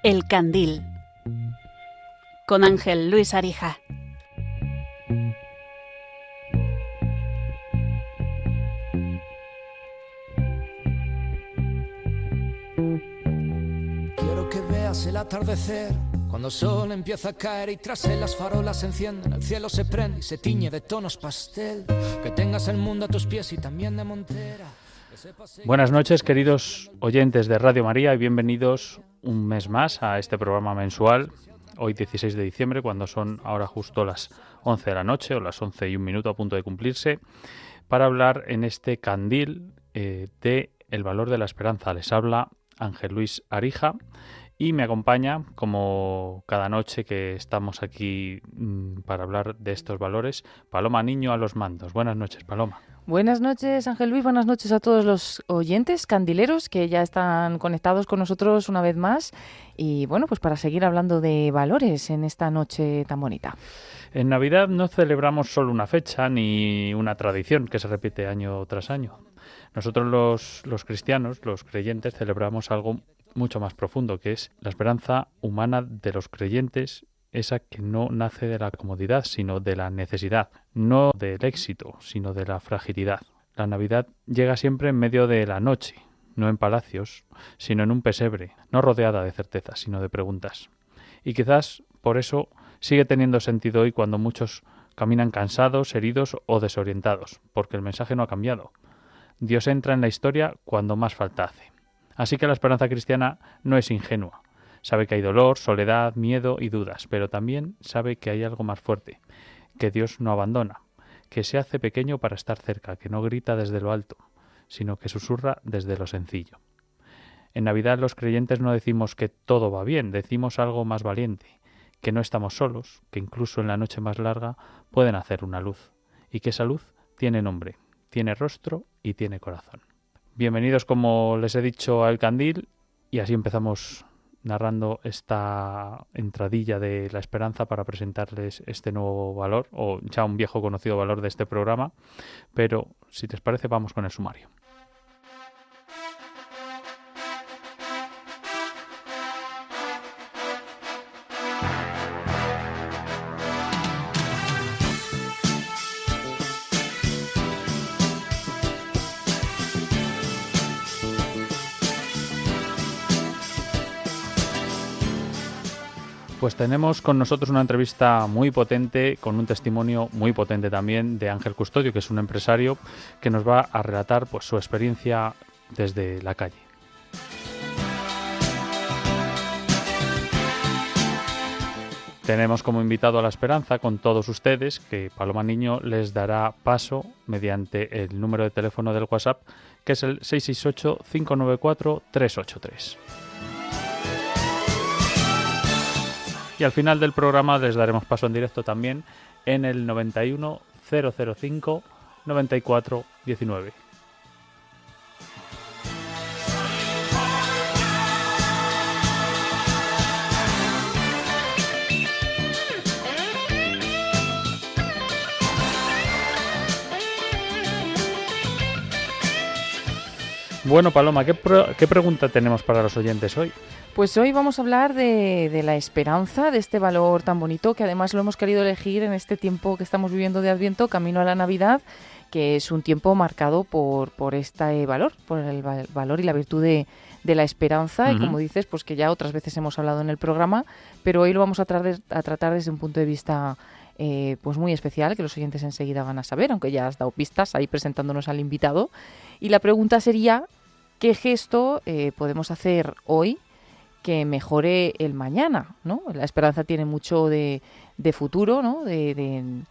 El Candil, con Ángel Luis Arija. Quiero que veas el atardecer, cuando el sol empieza a caer y tras él las farolas se encienden, el cielo se prende y se tiñe de tonos pastel. Que tengas el mundo a tus pies y también de Montera. Buenas noches, queridos oyentes de Radio María, y bienvenidos un mes más a este programa mensual, hoy 16 de diciembre, cuando son ahora justo las 11 de la noche, o las 11 y un minuto a punto de cumplirse, para hablar en este candil de el valor de la esperanza. Les habla Ángel Luis Arija y me acompaña, como cada noche que estamos aquí para hablar de estos valores, Paloma Niño a los mandos. Buenas noches, Paloma. Buenas noches, Ángel Luis. Buenas noches a todos los oyentes candileros que ya están conectados con nosotros una vez más. Y bueno, pues para seguir hablando de valores en esta noche tan bonita. En Navidad no celebramos solo una fecha ni una tradición que se repite año tras año. Nosotros los cristianos, los creyentes, celebramos algo mucho más profundo, que es la esperanza humana de los creyentes, esa que no nace de la comodidad, sino de la necesidad, no del éxito, sino de la fragilidad. La Navidad llega siempre en medio de la noche, no en palacios, sino en un pesebre, no rodeada de certezas, sino de preguntas. Y quizás por eso sigue teniendo sentido hoy cuando muchos caminan cansados, heridos o desorientados, porque el mensaje no ha cambiado. Dios entra en la historia cuando más falta hace. Así que la esperanza cristiana no es ingenua. Sabe que hay dolor, soledad, miedo y dudas, pero también sabe que hay algo más fuerte, que Dios no abandona, que se hace pequeño para estar cerca, que no grita desde lo alto, sino que susurra desde lo sencillo. En Navidad los creyentes no decimos que todo va bien, decimos algo más valiente, que no estamos solos, que incluso en la noche más larga pueden hacer una luz, y que esa luz tiene nombre, tiene rostro y tiene corazón. Bienvenidos, como les he dicho, al Candil, y así empezamos narrando esta entradilla de la esperanza para presentarles este nuevo valor, o ya un viejo conocido valor de este programa, pero si les parece vamos con el sumario. Pues tenemos con nosotros una entrevista muy potente, con un testimonio muy potente también de Ángel Custodio, que es un empresario que nos va a relatar pues su experiencia desde la calle. Tenemos como invitado a la esperanza con todos ustedes, que Paloma Niño les dará paso mediante el número de teléfono del WhatsApp, que es el 668-594-383. Y al final del programa les daremos paso en directo también en el 91 005 94 19. Bueno, Paloma, ¿qué pregunta tenemos para los oyentes hoy? Pues hoy vamos a hablar de la esperanza, de este valor tan bonito, que además lo hemos querido elegir en este tiempo que estamos viviendo de Adviento, camino a la Navidad, que es un tiempo marcado por este valor, por el valor y la virtud de la esperanza. Y como dices, pues que ya otras veces hemos hablado en el programa, pero hoy lo vamos a tratar desde un punto de vista pues muy especial, que los oyentes enseguida van a saber, aunque ya has dado pistas ahí presentándonos al invitado. Y la pregunta sería, ¿qué gesto podemos hacer hoy que mejore el mañana, ¿no? La esperanza tiene mucho de futuro, ¿no? De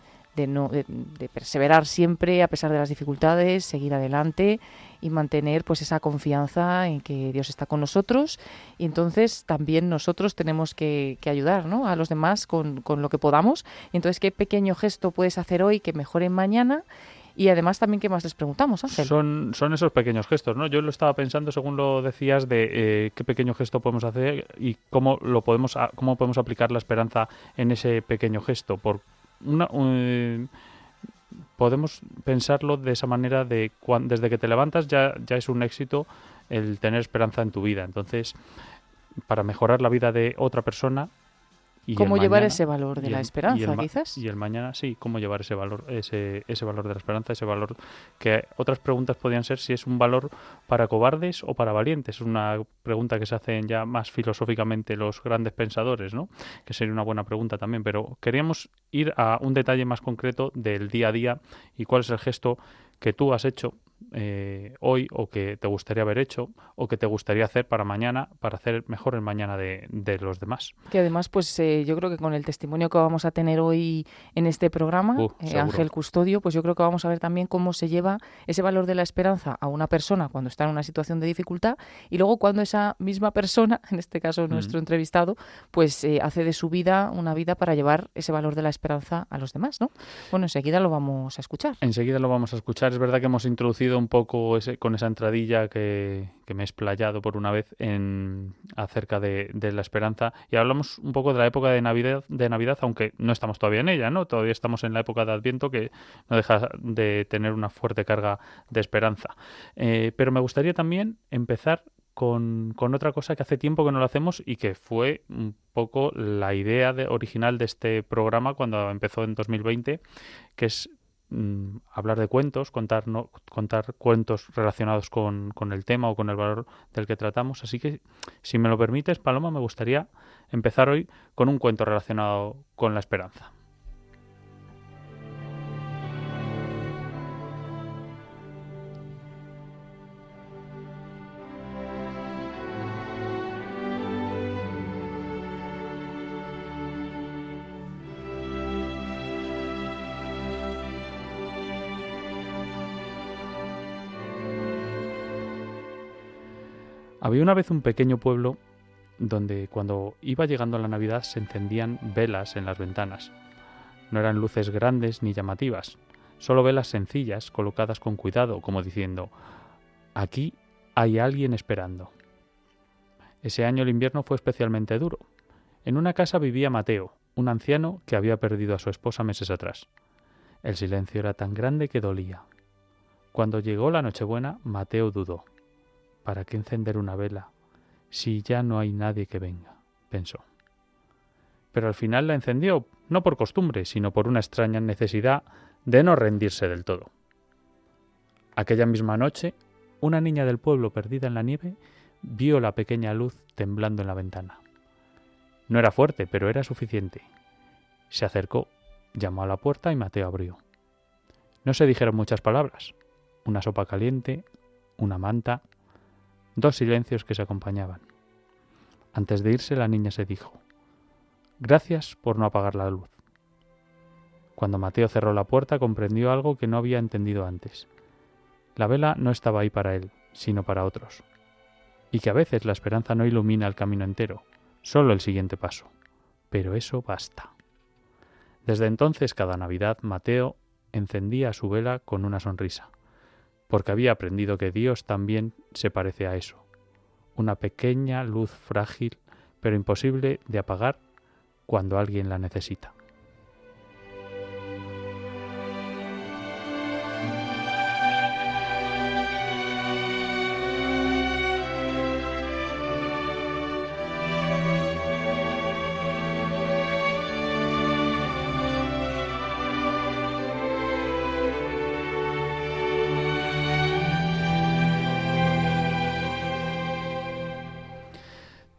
perseverar siempre a pesar de las dificultades, seguir adelante y mantener pues esa confianza en que Dios está con nosotros. Y entonces también nosotros tenemos que ayudar, ¿no? A los demás con lo que podamos. Y entonces, ¿qué pequeño gesto puedes hacer hoy que mejore mañana? Y además también, ¿qué más les preguntamos, Ángel? Son esos pequeños gestos, ¿no? Yo lo estaba pensando, según lo decías, de qué pequeño gesto podemos hacer y cómo podemos aplicar la esperanza en ese pequeño gesto. Podemos pensarlo de esa manera desde que te levantas ya es un éxito el tener esperanza en tu vida. Entonces, para mejorar la vida de otra persona. Y ¿Cómo el llevar mañana- ese valor de y la el- esperanza, quizás? Y el mañana, sí, cómo llevar ese valor, ese valor de la esperanza, ese valor que otras preguntas podrían ser si es un valor para cobardes o para valientes. Es una pregunta que se hacen ya más filosóficamente los grandes pensadores, ¿no? Que sería una buena pregunta también, pero queríamos ir a un detalle más concreto del día a día y cuál es el gesto que tú has hecho hoy, o que te gustaría haber hecho, o que te gustaría hacer para mañana, para hacer mejor el mañana de los demás. Que además, pues yo creo que con el testimonio que vamos a tener hoy en este programa, Seguro. Ángel Custodio, pues yo creo que vamos a ver también cómo se lleva ese valor de la esperanza a una persona cuando está en una situación de dificultad, y luego cuando esa misma persona, en este caso nuestro entrevistado, pues hace de su vida una vida para llevar ese valor de la esperanza a los demás, ¿no? Bueno, enseguida lo vamos a escuchar. Enseguida lo vamos a escuchar. Es verdad que hemos introducido un poco con esa entradilla que me he explayado por una vez acerca de la esperanza, y hablamos un poco de la época de Navidad, aunque no estamos todavía en ella, ¿no? Todavía estamos en la época de Adviento, que no deja de tener una fuerte carga de esperanza. Pero me gustaría también empezar con otra cosa que hace tiempo que no lo hacemos y que fue un poco la idea original de este programa cuando empezó en 2020, que es hablar de cuentos, contar cuentos relacionados con el tema o con el valor del que tratamos. Así que, si me lo permites, Paloma, me gustaría empezar hoy con un cuento relacionado con la esperanza. Había una vez un pequeño pueblo donde cuando iba llegando la Navidad se encendían velas en las ventanas. No eran luces grandes ni llamativas, solo velas sencillas colocadas con cuidado, como diciendo: aquí hay alguien esperando. Ese año el invierno fue especialmente duro. En una casa vivía Mateo, un anciano que había perdido a su esposa meses atrás. El silencio era tan grande que dolía. Cuando llegó la Nochebuena, Mateo dudó. ¿Para qué encender una vela si ya no hay nadie que venga?, pensó. Pero al final la encendió, no por costumbre, sino por una extraña necesidad de no rendirse del todo. Aquella misma noche, una niña del pueblo perdida en la nieve vio la pequeña luz temblando en la ventana. No era fuerte, pero era suficiente. Se acercó, llamó a la puerta y Mateo abrió. No se dijeron muchas palabras. Una sopa caliente, una manta, 2 silencios que se acompañaban. Antes de irse, la niña se dijo: gracias por no apagar la luz. Cuando Mateo cerró la puerta, comprendió algo que no había entendido antes. La vela no estaba ahí para él, sino para otros. Y que a veces la esperanza no ilumina el camino entero, solo el siguiente paso. Pero eso basta. Desde entonces, cada Navidad, Mateo encendía su vela con una sonrisa, porque había aprendido que Dios también se parece a eso, una pequeña luz frágil, pero imposible de apagar cuando alguien la necesita.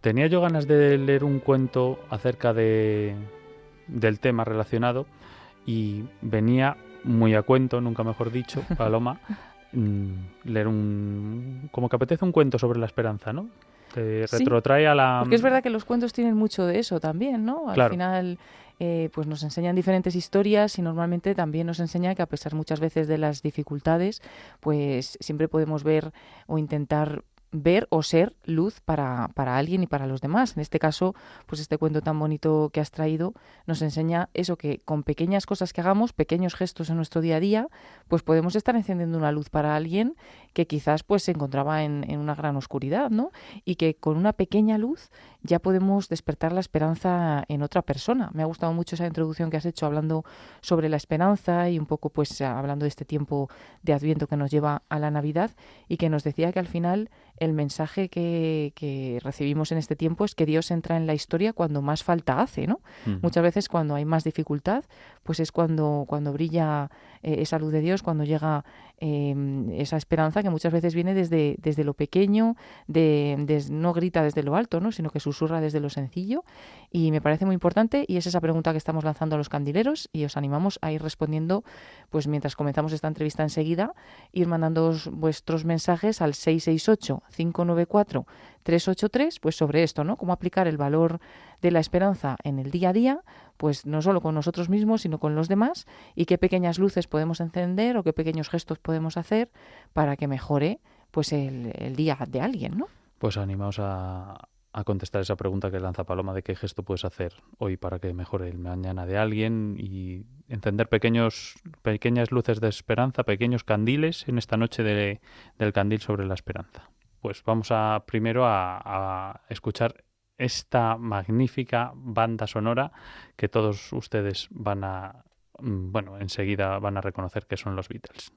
Tenía yo ganas de leer un cuento acerca del tema relacionado, y venía muy a cuento, nunca mejor dicho, Paloma, leer como que apetece un cuento sobre la esperanza, ¿no? Te retrotrae a la... Porque es verdad que los cuentos tienen mucho de eso también, ¿no? Al Claro. final pues nos enseñan diferentes historias, y normalmente también nos enseña que a pesar muchas veces de las dificultades, pues siempre podemos ver o intentar ver o ser luz para alguien y para los demás. En este caso, pues este cuento tan bonito que has traído nos enseña eso, que con pequeñas cosas que hagamos, pequeños gestos en nuestro día a día, pues podemos estar encendiendo una luz para alguien que quizás pues se encontraba en una gran oscuridad, ¿no? Y que con una pequeña luz ya podemos despertar la esperanza en otra persona. Me ha gustado mucho esa introducción que has hecho hablando sobre la esperanza y un poco pues hablando de este tiempo de Adviento que nos lleva a la Navidad, y que nos decía que al final el mensaje que recibimos en este tiempo es que Dios entra en la historia cuando más falta hace, ¿no? Muchas veces cuando hay más dificultad, pues es cuando brilla esa luz de Dios, cuando llega esa esperanza que muchas veces viene desde lo pequeño, no grita desde lo alto, ¿no? Sino que susurra desde lo sencillo, y me parece muy importante, y es esa pregunta que estamos lanzando a los candileros, y os animamos a ir respondiendo, pues mientras comenzamos esta entrevista enseguida, ir mandando vuestros mensajes al 668-594-383, pues sobre esto, ¿no? Cómo aplicar el valor de la esperanza en el día a día, pues no solo con nosotros mismos, sino con los demás, y qué pequeñas luces podemos encender o qué pequeños gestos podemos hacer para que mejore pues el día de alguien, ¿no? Pues animaos a contestar esa pregunta que lanza Paloma de qué gesto puedes hacer hoy para que mejore el mañana de alguien, y encender pequeñas luces de esperanza, pequeños candiles en esta noche del candil sobre la esperanza. Pues vamos primero a escuchar esta magnífica banda sonora que todos ustedes enseguida van a reconocer que son los Beatles.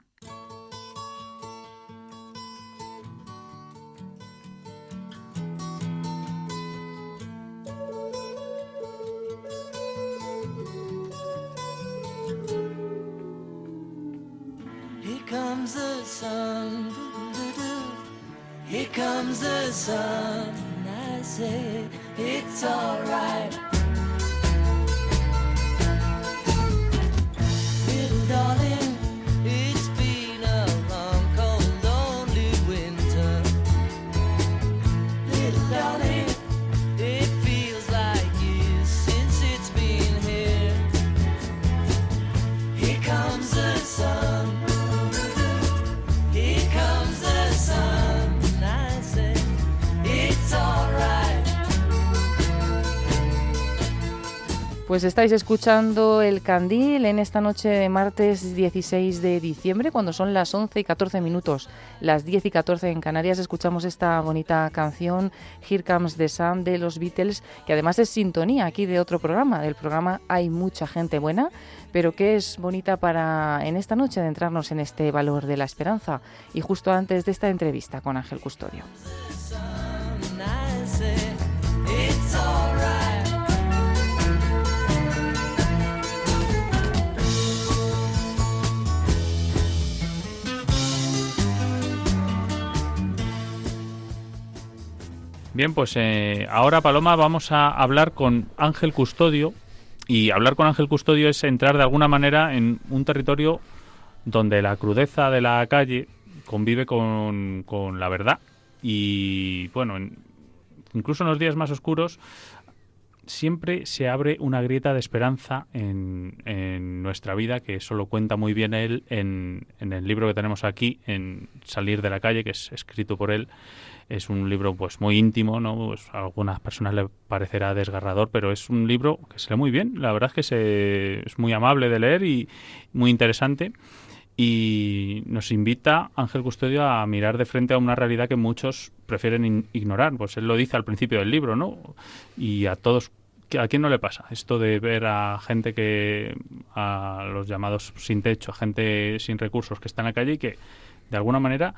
Here comes the sun, here comes the sun, I say it's alright. Little darling, it's been a long, cold, lonely winter. Little darling, it feels like years since it's been here. Here comes the sun, here comes the sun, I say it's alright. Pues estáis escuchando El Candil en esta noche de martes 16 de diciembre, cuando son las 11:14, las 10:14 en Canarias. Escuchamos esta bonita canción, Here Comes the Sun, de los Beatles, que además es sintonía aquí de otro programa, del programa Hay Mucha Gente Buena, pero que es bonita para en esta noche adentrarnos en este valor de la esperanza, y justo antes de esta entrevista con Ángel Custodio. Bien, pues ahora, Paloma, vamos a hablar con Ángel Custodio, y hablar con Ángel Custodio es entrar de alguna manera en un territorio donde la crudeza de la calle convive con la verdad, y bueno, incluso en los días más oscuros siempre se abre una grieta de esperanza en nuestra vida, que eso lo cuenta muy bien él en el libro que tenemos aquí, en Salir de la calle, que es escrito por él. Es un libro pues muy íntimo, ¿no? Pues a algunas personas le parecerá desgarrador, pero es un libro que se lee muy bien. La verdad es que es muy amable de leer y muy interesante. Y nos invita Ángel Custodio a mirar de frente a una realidad que muchos prefieren ignorar. Pues él lo dice al principio del libro, ¿no? Y a todos, ¿a quién no le pasa esto de ver a gente a los llamados sin techo, a gente sin recursos que está en la calle y que de alguna manera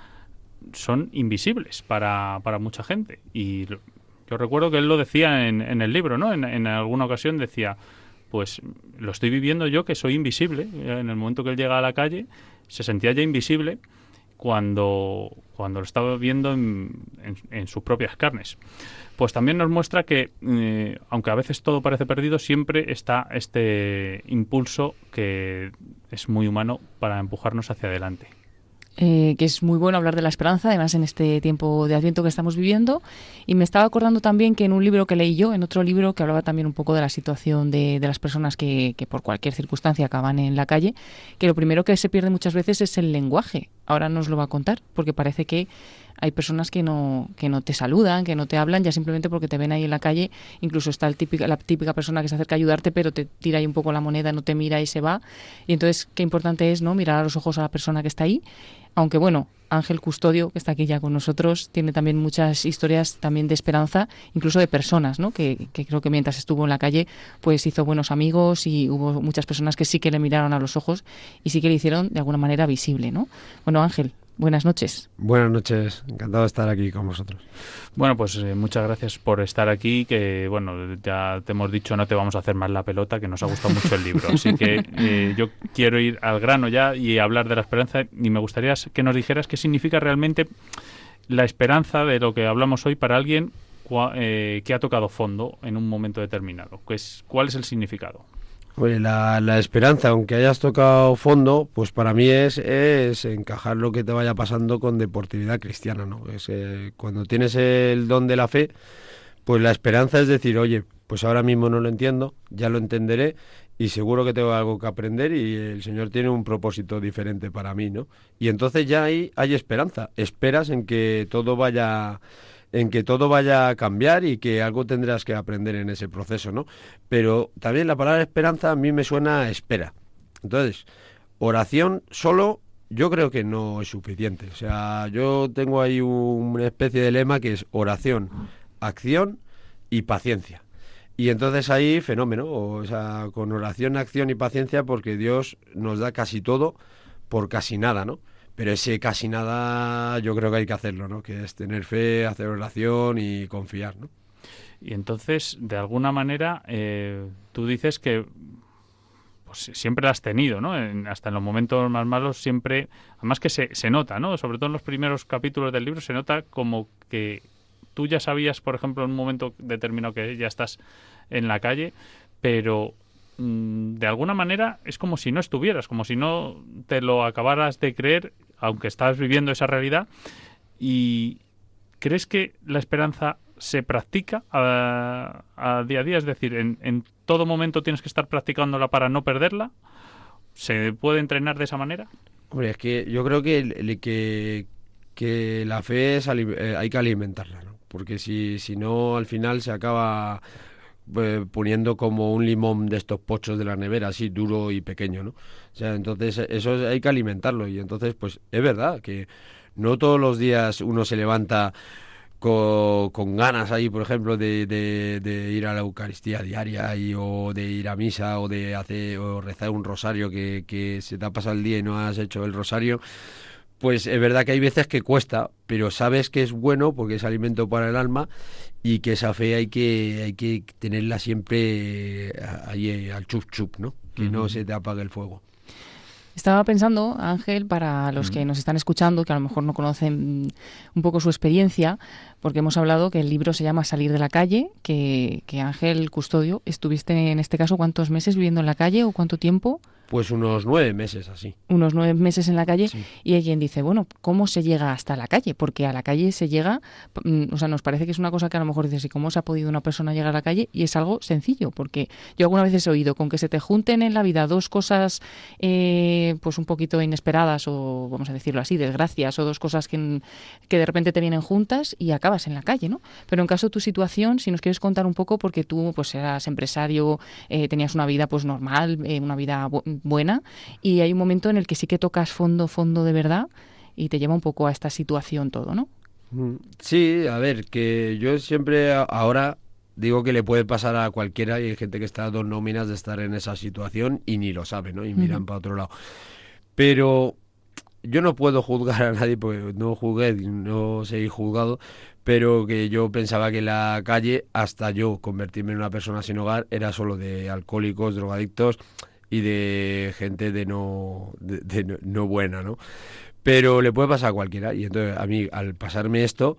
son invisibles para mucha gente? Y yo recuerdo que él lo decía en el libro, ¿no? En alguna ocasión decía, pues lo estoy viviendo yo, que soy invisible. En el momento que él llega a la calle se sentía ya invisible cuando lo estaba viendo en sus propias carnes. Pues también nos muestra que, aunque a veces todo parece perdido, siempre está este impulso que es muy humano para empujarnos hacia adelante. Que es muy bueno hablar de la esperanza, además en este tiempo de Adviento que estamos viviendo. Y me estaba acordando también que en un libro que leí yo, en otro libro que hablaba también un poco de la situación de las personas que por cualquier circunstancia acaban en la calle, que lo primero que se pierde muchas veces es el lenguaje. Ahora nos lo va a contar, porque parece que hay personas que no te saludan, que no te hablan, ya simplemente porque te ven ahí en la calle. Incluso está la típica persona que se acerca a ayudarte, pero te tira ahí un poco la moneda, no te mira y se va. Y entonces, qué importante es, ¿no?, mirar a los ojos a la persona que está ahí. Aunque bueno, Ángel Custodio, que está aquí ya con nosotros, tiene también muchas historias también de esperanza, incluso de personas, ¿no?, que creo que mientras estuvo en la calle pues hizo buenos amigos, y hubo muchas personas que sí que le miraron a los ojos y sí que le hicieron de alguna manera visible, ¿no? Bueno, Ángel, Buenas noches. Buenas noches, encantado de estar aquí con vosotros. Bueno, pues muchas gracias por estar aquí, que bueno, ya te hemos dicho, no te vamos a hacer más la pelota, que nos ha gustado mucho el libro. Así que yo quiero ir al grano ya y hablar de la esperanza, y me gustaría que nos dijeras qué significa realmente la esperanza de lo que hablamos hoy para alguien que ha tocado fondo en un momento determinado. ¿Cuál es el significado? Oye, la esperanza, aunque hayas tocado fondo, pues para mí es encajar lo que te vaya pasando con deportividad cristiana, ¿no? Cuando tienes el don de la fe, pues la esperanza es decir, oye, pues ahora mismo no lo entiendo, ya lo entenderé y seguro que tengo algo que aprender y el Señor tiene un propósito diferente para mí, ¿no? Y entonces ya ahí hay esperanza, esperas en que todo vaya a cambiar y que algo tendrás que aprender en ese proceso, ¿no? Pero también la palabra esperanza a mí me suena a espera. Entonces, oración solo yo creo que no es suficiente. O sea, yo tengo ahí una especie de lema que es oración, acción y paciencia. Y entonces ahí fenómeno, o sea, con oración, acción y paciencia, porque Dios nos da casi todo por casi nada, ¿no? Pero ese casi nada yo creo que hay que hacerlo, ¿no? Que es tener fe, hacer oración y confiar, ¿no? Y entonces, de alguna manera, tú dices que pues, siempre la has tenido, ¿no? Hasta en los momentos más malos siempre, además que se nota, ¿no? Sobre todo en los primeros capítulos del libro se nota como que tú ya sabías, por ejemplo, en un momento determinado que ya estás en la calle, pero de alguna manera es como si no estuvieras, como si no te lo acabaras de creer, aunque estás viviendo esa realidad. ¿Y crees que la esperanza se practica a día a día? Es decir, en todo momento tienes que estar practicándola para no perderla. ¿Se puede entrenar de esa manera? Hombre, es que yo creo que la fe hay que alimentarla, ¿no? Porque si no, al final se acaba poniendo como un limón de estos pochos de la nevera, así duro y pequeño, ¿no? O sea, entonces eso hay que alimentarlo y entonces pues es verdad que no todos los días uno se levanta con ganas ahí, por ejemplo, de ir a la Eucaristía diaria o de ir a misa o o rezar un rosario que se te ha pasado el día y no has hecho el rosario. Pues es verdad que hay veces que cuesta, pero sabes que es bueno porque es alimento para el alma y que esa fe hay que tenerla siempre ahí al chup chup, ¿no? Que no se te apague el fuego. Estaba pensando, Ángel, para los que nos están escuchando, que a lo mejor no conocen un poco su experiencia, porque hemos hablado que el libro se llama Salir de la calle, que Ángel Custodio, estuviste en este caso ¿cuántos meses viviendo en la calle o cuánto tiempo? Pues unos 9 meses así. Unos 9 meses en la calle, Sí. y hay quien dice, bueno, ¿cómo se llega hasta la calle? Porque a la calle se llega, o sea, nos parece que es una cosa que a lo mejor dices, ¿y cómo se ha podido una persona llegar a la calle? Y es algo sencillo, porque yo alguna vez he oído, con que se te junten en la vida dos cosas pues un poquito inesperadas o, vamos a decirlo así, desgracias, o dos cosas que de repente te vienen juntas y acabas en la calle, ¿no? Pero en caso de tu situación, si nos quieres contar un poco, porque tú pues eras empresario, tenías una vida pues normal, una vida buena, y hay un momento en el que sí que tocas fondo de verdad y te lleva un poco a esta situación todo, ¿no? Sí, a ver, que yo siempre ahora digo que le puede pasar a cualquiera y hay gente que está a 2 nóminas de estar en esa situación y ni lo sabe, ¿no? Y miran para otro lado. Pero yo no puedo juzgar a nadie porque no juzgué, no seguí juzgado, pero que yo pensaba que la calle, hasta yo convertirme en una persona sin hogar, era solo de alcohólicos, drogadictos y de gente de no buena, ¿no? Pero le puede pasar a cualquiera y entonces a mí al pasarme esto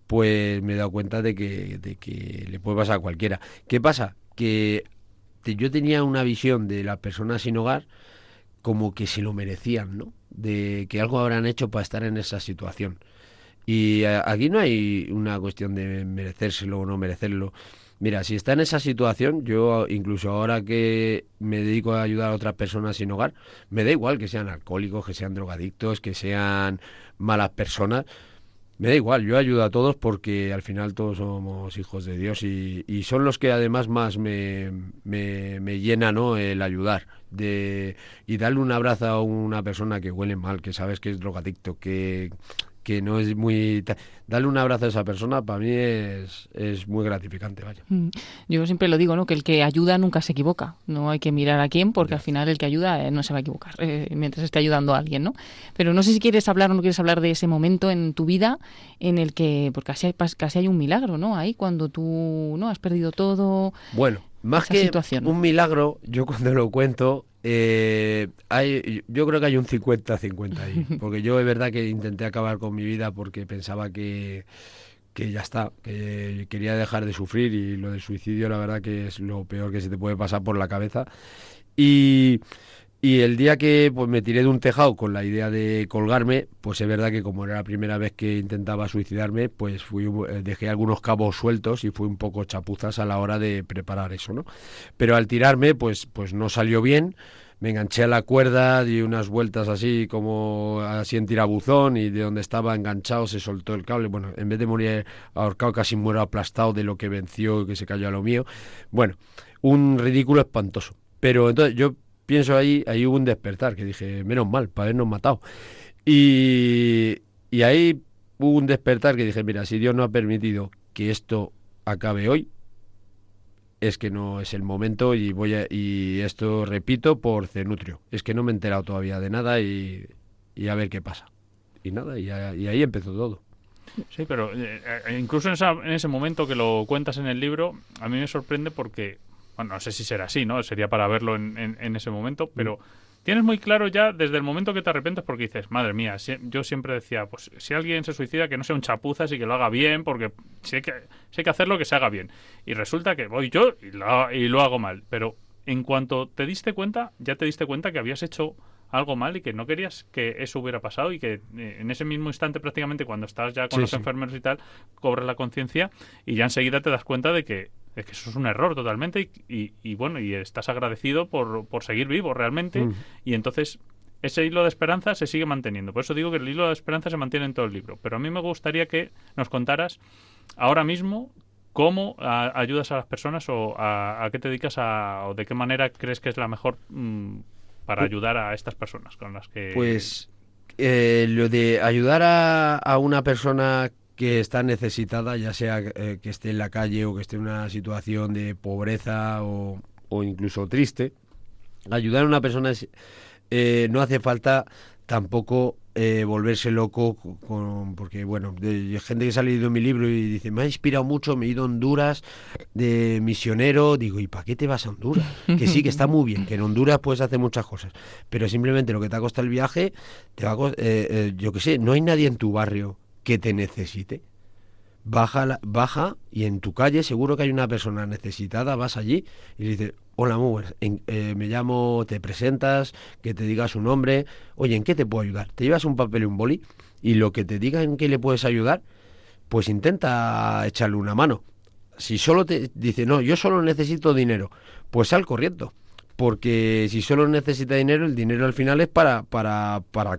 pues me he dado cuenta de que le puede pasar a cualquiera. ¿Qué pasa? Que yo tenía una visión de las personas sin hogar como que se lo merecían, ¿no? De que algo habrán hecho para estar en esa situación. Y aquí no hay una cuestión de merecérselo o no merecerlo. Mira, si está en esa situación, yo incluso ahora que me dedico a ayudar a otras personas sin hogar, me da igual que sean alcohólicos, que sean drogadictos, que sean malas personas. Me da igual, yo ayudo a todos porque al final todos somos hijos de Dios y son los que además más me llena, ¿no? El ayudar y darle un abrazo a una persona que huele mal, que sabes que es drogadicto, que que no es muy... Darle un abrazo a esa persona para mí es muy gratificante, vaya. Yo siempre lo digo, ¿no? Que el que ayuda nunca se equivoca. No hay que mirar a quién, porque al final el que ayuda no se va a equivocar mientras esté ayudando a alguien, ¿no? Pero no sé si quieres hablar o no quieres hablar de ese momento en tu vida en el que, porque casi hay un milagro, ¿no? Ahí cuando tú, ¿no? Has perdido todo. Bueno, más esa que situación. un milagro, yo cuando lo cuento, yo creo que hay un 50-50 ahí, porque yo es verdad que intenté acabar con mi vida porque pensaba que ya está, que quería dejar de sufrir, y lo del suicidio la verdad que es lo peor que se te puede pasar por la cabeza. Y el día que pues me tiré de un tejado con la idea de colgarme, pues es verdad que como era la primera vez que intentaba suicidarme, pues dejé algunos cabos sueltos y fui un poco chapuzas a la hora de preparar eso, ¿no? Pero al tirarme, pues no salió bien. Me enganché a la cuerda, di unas vueltas así como así en tirabuzón, y de donde estaba enganchado se soltó el cable. Bueno, en vez de morir ahorcado, casi muero aplastado de lo que venció y que se cayó a lo mío. Bueno, un ridículo espantoso. Pero entonces yo pienso ahí hubo un despertar, que dije, menos mal, para habernos matado. Y ahí hubo un despertar que dije, mira, si Dios no ha permitido que esto acabe hoy, es que no es el momento, y esto repito por Cenutrio. Es que no me he enterado todavía de nada, y a ver qué pasa. Y nada, y ahí empezó todo. Sí, pero incluso en ese momento que lo cuentas en el libro, a mí me sorprende porque, bueno, no sé si será así, ¿no? Sería para verlo en ese momento, pero tienes muy claro ya desde el momento que te arrepientes, porque dices, madre mía, yo siempre decía, pues si alguien se suicida, que no sea un chapuzas y que lo haga bien, porque si hay que hacerlo, que se haga bien. Y resulta que voy yo y lo hago mal. Pero en cuanto te diste cuenta, ya te diste cuenta que habías hecho algo mal y que no querías que eso hubiera pasado, y que en ese mismo instante, prácticamente cuando estás ya con los enfermeros y tal, cobras la conciencia y ya enseguida te das cuenta de que eso es un error totalmente, y bueno, y estás agradecido por seguir vivo realmente, y entonces ese hilo de esperanza se sigue manteniendo. Por eso digo que el hilo de esperanza se mantiene en todo el libro. Pero a mí me gustaría que nos contaras ahora mismo cómo ayudas a las personas, o a qué te dedicas, o de qué manera crees que es la mejor para ayudar a estas personas con las que... Pues lo de ayudar a una persona que está necesitada, ya sea que esté en la calle o que esté en una situación de pobreza o incluso triste, ayudar a una persona no hace falta tampoco volverse loco porque bueno, hay gente que se ha leído mi libro y dice, me ha inspirado mucho, me he ido a Honduras de misionero. Digo, ¿y para qué te vas a Honduras? Que sí, que está muy bien, que en Honduras puedes hacer muchas cosas, pero simplemente lo que te ha costado el viaje te va a yo qué sé, no hay nadie en tu barrio que te necesite. Baja y en tu calle seguro que hay una persona necesitada, vas allí y le dices, hola, muy buenas, me llamo, te presentas, que te diga su nombre, oye, ¿en qué te puedo ayudar? Te llevas un papel y un boli, y lo que te diga en qué le puedes ayudar, pues intenta echarle una mano. Si solo te dice, no, yo solo necesito dinero, pues sal corriendo. Porque si solo necesita dinero, el dinero al final es para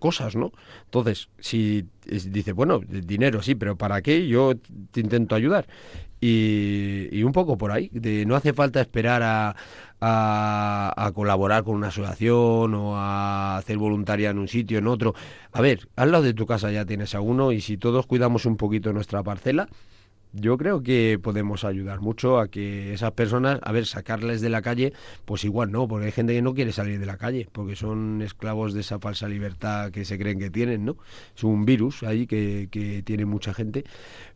cosas, ¿no? Entonces, si dice, bueno, dinero sí, pero ¿para qué? Yo te intento ayudar. Y un poco por ahí, no hace falta esperar a colaborar con una asociación o a hacer voluntariado en un sitio, en otro. A ver, al lado de tu casa ya tienes a uno, y si todos cuidamos un poquito nuestra parcela, yo creo que podemos ayudar mucho a que esas personas, a ver, sacarles de la calle, pues igual no, porque hay gente que no quiere salir de la calle, porque son esclavos de esa falsa libertad que se creen que tienen, ¿no? Es un virus ahí que tiene mucha gente,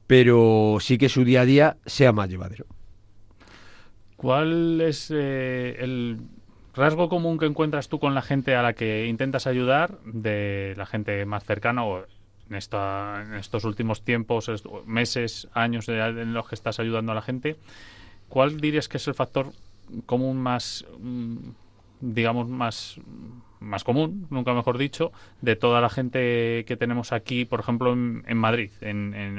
pero sí que su día a día sea más llevadero. ¿Cuál es el rasgo común que encuentras tú con la gente a la que intentas ayudar, de la gente más cercana, o en estos últimos tiempos, meses, años en los que estás ayudando a la gente? ¿Cuál dirías que es el factor común más, digamos, más común, nunca mejor dicho, de toda la gente que tenemos aquí, por ejemplo, en Madrid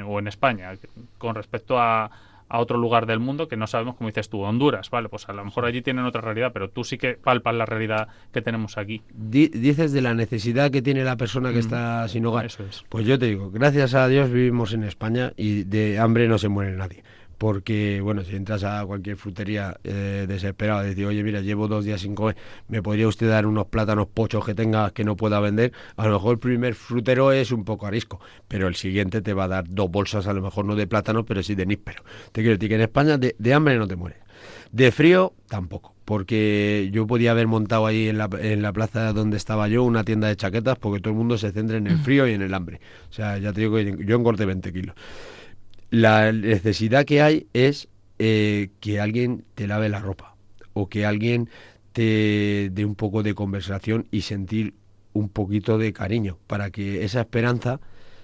o en España, con respecto a otro lugar del mundo que no sabemos, como dices tú, Honduras, vale, pues a lo mejor allí tienen otra realidad, pero tú sí que palpas la realidad que tenemos aquí. Dices de la necesidad que tiene la persona que está sin hogar. Eso es. Pues yo te digo, gracias a Dios vivimos en España y de hambre no se muere nadie. porque, bueno, si entras a cualquier frutería desesperado, decir, oye, mira, llevo 2 días sin comer, ¿me podría usted dar unos plátanos pochos que tenga que no pueda vender? A lo mejor el primer frutero es un poco arisco, pero el siguiente te va a dar 2 bolsas, a lo mejor no de plátano, pero sí de níspero. Te quiero decir que en España de hambre no te mueres. De frío tampoco, porque yo podía haber montado ahí en la plaza donde estaba yo una tienda de chaquetas, porque todo el mundo se centra en el frío y en el hambre. O sea, ya te digo que yo engordé 20 kilos. La necesidad que hay es que alguien te lave la ropa o que alguien te dé un poco de conversación y sentir un poquito de cariño para que esa esperanza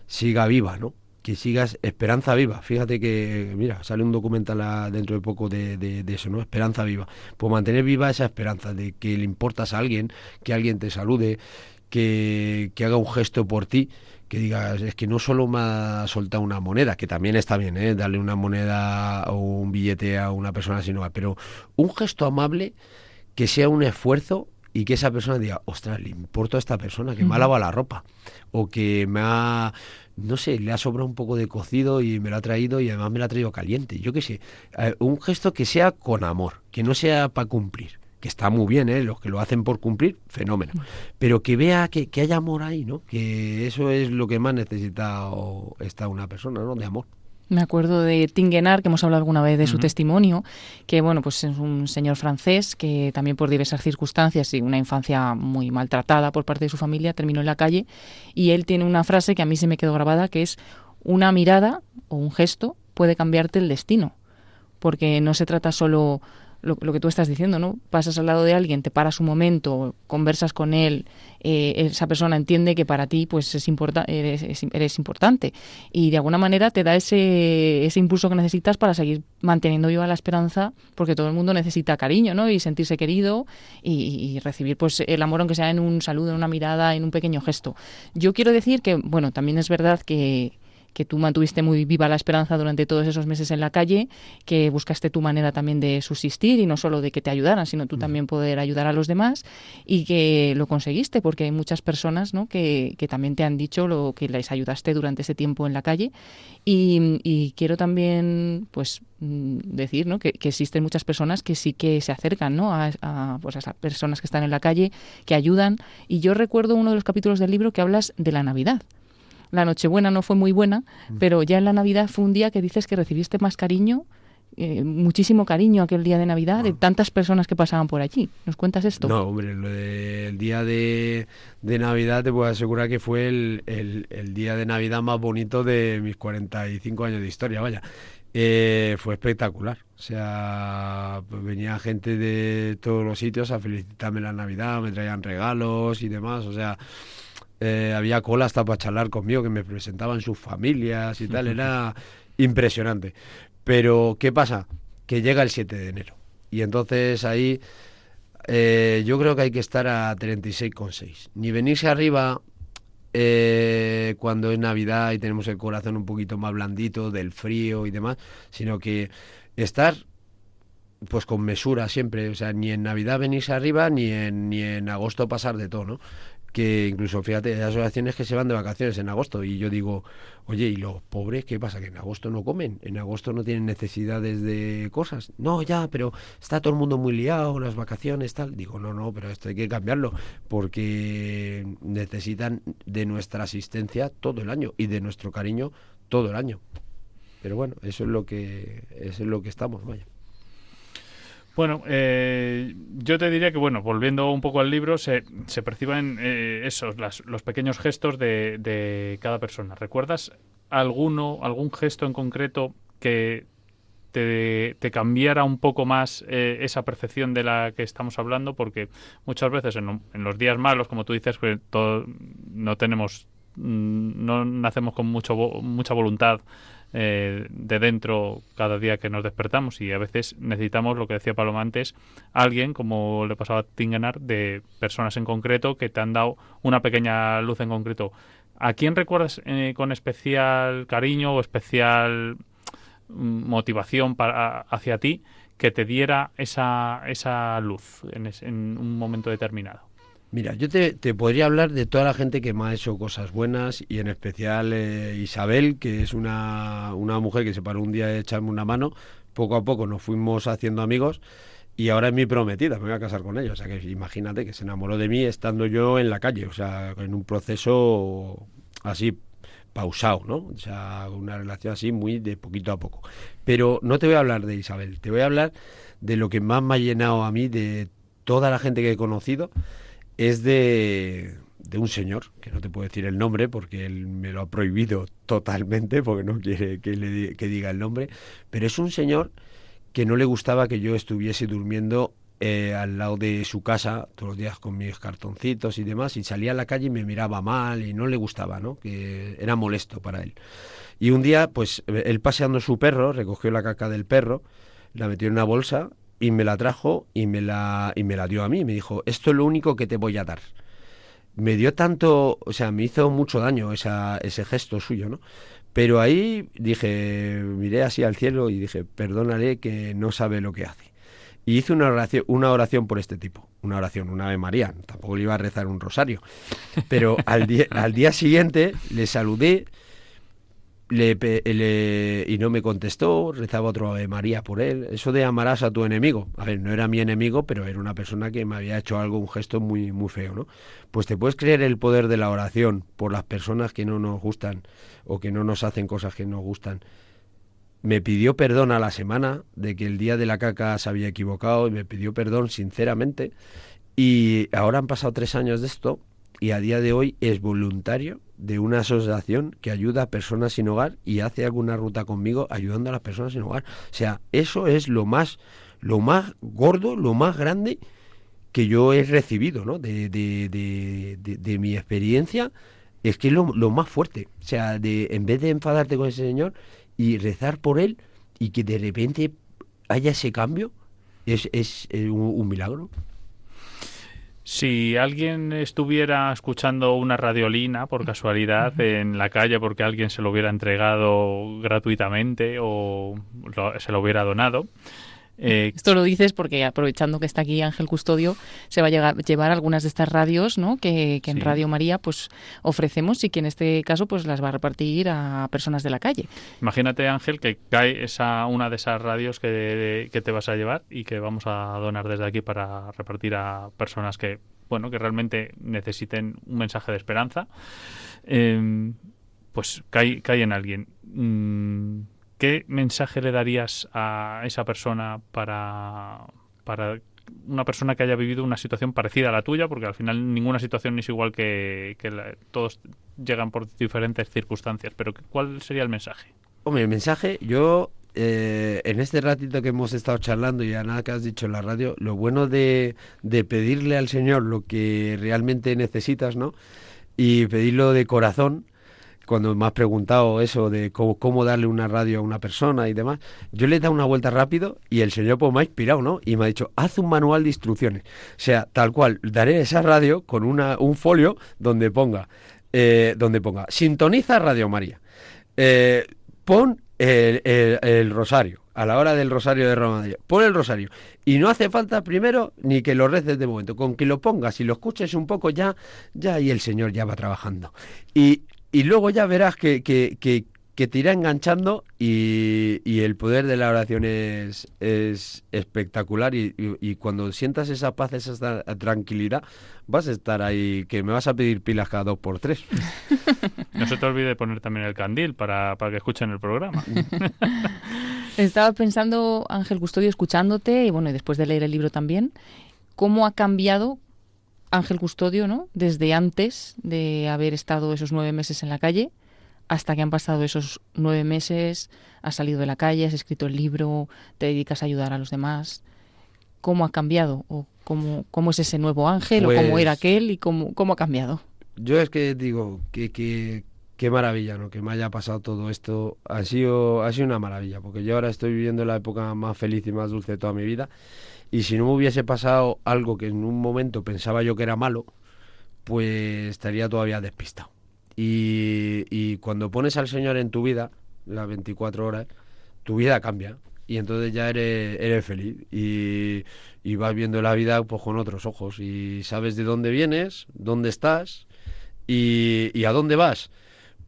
siga viva, ¿no? Que sigas Esperanza Viva. Fíjate que, mira, sale un documental dentro de poco de eso, ¿no? Esperanza Viva. Pues mantener viva esa esperanza de que le importas a alguien, que alguien te salude, que haga un gesto por ti, que digas, es que no solo me ha soltado una moneda, que también está bien, darle una moneda o un billete a una persona, sino, pero un gesto amable que sea un esfuerzo y que esa persona diga, ostras, le importo a esta persona que me ha lavado la ropa, o que me ha, no sé, le ha sobrado un poco de cocido y me lo ha traído y además me lo ha traído caliente, yo qué sé, un gesto que sea con amor, que no sea para cumplir, que está muy bien, los que lo hacen por cumplir, fenómeno, pero que vea que haya amor ahí, ¿no? Que eso es lo que más necesita está una persona, ¿no? De amor. Me acuerdo de Tinguenar, que hemos hablado alguna vez de su testimonio, que bueno, pues es un señor francés que también por diversas circunstancias y una infancia muy maltratada por parte de su familia terminó en la calle, y él tiene una frase que a mí se me quedó grabada, que es: una mirada o un gesto puede cambiarte el destino, porque no se trata solo lo que tú estás diciendo, ¿no? Pasas al lado de alguien, te paras un momento, conversas con él, esa persona entiende que para ti pues eres importante y de alguna manera te da ese impulso que necesitas para seguir manteniendo viva la esperanza, porque todo el mundo necesita cariño, ¿no? Y sentirse querido y recibir pues el amor, aunque sea en un saludo, en una mirada, en un pequeño gesto. Yo quiero decir que, bueno, también es verdad que tú mantuviste muy viva la esperanza durante todos esos meses en la calle, que buscaste tu manera también de subsistir y no solo de que te ayudaran, sino tú también poder ayudar a los demás, y que lo conseguiste, porque hay muchas personas, ¿no? que también te han dicho lo que les ayudaste durante ese tiempo en la calle. Y quiero también pues decir, ¿no? que existen muchas personas que sí que se acercan, ¿no? a esas personas que están en la calle, que ayudan. Y yo recuerdo uno de los capítulos del libro que hablas de la Navidad. La Nochebuena no fue muy buena, pero ya en la Navidad fue un día que dices que recibiste más cariño, muchísimo cariño aquel día de Navidad, de tantas personas que pasaban por allí. ¿Nos cuentas esto? No, hombre, el día de Navidad te puedo asegurar que fue el día de Navidad más bonito de mis 45 años de historia, vaya. Fue espectacular. O sea, pues venía gente de todos los sitios a felicitarme la Navidad, me traían regalos y demás, o sea... había cola hasta para charlar conmigo, que me presentaban sus familias y tal, era impresionante. Pero, ¿qué pasa? Que llega el 7 de enero. Y entonces ahí yo creo que hay que estar a 36,6. Ni venirse arriba cuando es Navidad y tenemos el corazón un poquito más blandito del frío y demás, sino que estar pues con mesura siempre. O sea, ni en Navidad venirse arriba, ni en agosto pasar de todo, ¿no? Que incluso, fíjate, hay asociaciones que se van de vacaciones en agosto y yo digo, oye, ¿y los pobres qué pasa? ¿Que en agosto no comen? ¿En agosto no tienen necesidades de cosas? No, ya, pero está todo el mundo muy liado, las vacaciones, tal. Digo, no, pero esto hay que cambiarlo porque necesitan de nuestra asistencia todo el año y de nuestro cariño todo el año. Pero bueno, eso es lo que estamos, vaya. Bueno, yo te diría que, bueno, volviendo un poco al libro, se perciben los pequeños gestos de cada persona. ¿Recuerdas algún gesto en concreto que te cambiara un poco más esa percepción de la que estamos hablando? Porque muchas veces en los días malos, como tú dices, pues no nacemos con mucha voluntad de dentro cada día que nos despertamos, y a veces necesitamos, lo que decía Paloma antes, alguien, como le pasaba a Tinguenar, de personas en concreto que te han dado una pequeña luz en concreto. ¿A quién recuerdas con especial cariño o especial motivación hacia ti que te diera esa luz en un momento determinado? Mira, yo te podría hablar de toda la gente que me ha hecho cosas buenas y en especial Isabel, que es una mujer que se paró un día de echarme una mano. Poco a poco nos fuimos haciendo amigos y ahora es mi prometida, me voy a casar con ella. O sea que imagínate que se enamoró de mí estando yo en la calle, o sea, en un proceso así pausado, ¿no? O sea, una relación así muy de poquito a poco. Pero no te voy a hablar de Isabel, te voy a hablar de lo que más me ha llenado a mí de toda la gente que he conocido. Es de un señor, que no te puedo decir el nombre porque él me lo ha prohibido totalmente porque no quiere que diga el nombre, pero es un señor que no le gustaba que yo estuviese durmiendo al lado de su casa todos los días con mis cartoncitos y demás, y salía a la calle y me miraba mal y no le gustaba, ¿no? Que era molesto para él. Y un día, pues él paseando su perro, recogió la caca del perro, la metió en una bolsa y me la trajo y me la dio a mí. Me dijo, esto es lo único que te voy a dar. Me dio tanto, o sea, me hizo mucho daño ese gesto suyo, ¿no? Pero ahí dije, miré así al cielo y dije, perdónale que no sabe lo que hace. Y hice una oración por este tipo, una oración, una Ave María. Tampoco le iba a rezar un rosario. Pero al día siguiente le saludé, y no me contestó, rezaba otro Ave María por él. Eso de amarás a tu enemigo. A ver, no era mi enemigo, pero era una persona que me había hecho algo, un gesto muy, muy feo, ¿no? Pues te puedes creer el poder de la oración por las personas que no nos gustan o que no nos hacen cosas que nos gustan. Me pidió perdón a la semana de que el día de la caca se había equivocado y me pidió perdón sinceramente. Y ahora han pasado 3 años de esto y a día de hoy es voluntario de una asociación que ayuda a personas sin hogar y hace alguna ruta conmigo ayudando a las personas sin hogar. O sea, eso es lo más gordo, lo más grande que yo he recibido, ¿no? De mi experiencia, es que es lo más fuerte. O sea, en vez de enfadarte con ese señor y rezar por él y que de repente haya ese cambio, es un milagro. Si alguien estuviera escuchando una radiolina por casualidad en la calle porque alguien se lo hubiera entregado gratuitamente o se lo hubiera donado, Esto lo dices porque aprovechando que está aquí Ángel Custodio, se va a llevar algunas de estas radios, ¿no? que en Sí. Radio María pues ofrecemos y que en este caso pues las va a repartir a personas de la calle. imagínate, Ángel, que cae una de esas radios que te vas a llevar y que vamos a donar desde aquí para repartir a personas que realmente necesiten un mensaje de esperanza. Pues cae en alguien. ¿Qué mensaje le darías a esa persona para una persona que haya vivido una situación parecida a la tuya? Porque al final ninguna situación es igual todos llegan por diferentes circunstancias. Pero ¿cuál sería el mensaje? Hombre, el mensaje, yo en este ratito que hemos estado charlando y a nada que has dicho en la radio, lo bueno de pedirle al Señor lo que realmente necesitas, ¿no? Y pedirlo de corazón. Cuando me has preguntado eso de cómo darle una radio a una persona y demás, yo le he dado una vuelta rápido y el señor pues me ha inspirado, ¿no? Y me ha dicho, haz un manual de instrucciones. O sea, tal cual, daré esa radio con un folio donde ponga, sintoniza Radio María, pon el rosario, a la hora del rosario de Roma María, pon el rosario. Y no hace falta primero ni que lo reces de momento, con que lo pongas y lo escuches un poco ya ahí el señor ya va trabajando. Y luego ya verás que te irá enganchando y el poder de la oración es espectacular y cuando sientas esa paz, esa tranquilidad, vas a estar ahí, que me vas a pedir pilas cada 2x3. No se te olvide poner también el candil para que escuchen el programa. Estaba pensando, Ángel Custodio, escuchándote y bueno, y después de leer el libro también, cómo ha cambiado Ángel Custodio, ¿no? Desde antes de haber estado esos 9 meses en la calle hasta que han pasado esos 9 meses, has salido de la calle, has escrito el libro, te dedicas a ayudar a los demás. ¿Cómo ha cambiado? ¿O cómo es ese nuevo Ángel? Pues, ¿O cómo era aquel? ¿Y cómo ha cambiado? Yo es que digo que qué maravilla, ¿no? Que me haya pasado todo esto. Ha sido una maravilla, porque yo ahora estoy viviendo la época más feliz y más dulce de toda mi vida. Y si no me hubiese pasado algo que en un momento pensaba yo que era malo, pues estaría todavía despistado. Y cuando pones al Señor en tu vida, las 24 horas, tu vida cambia. y entonces ya eres feliz y vas viendo la vida pues con otros ojos y sabes de dónde vienes, dónde estás y a dónde vas.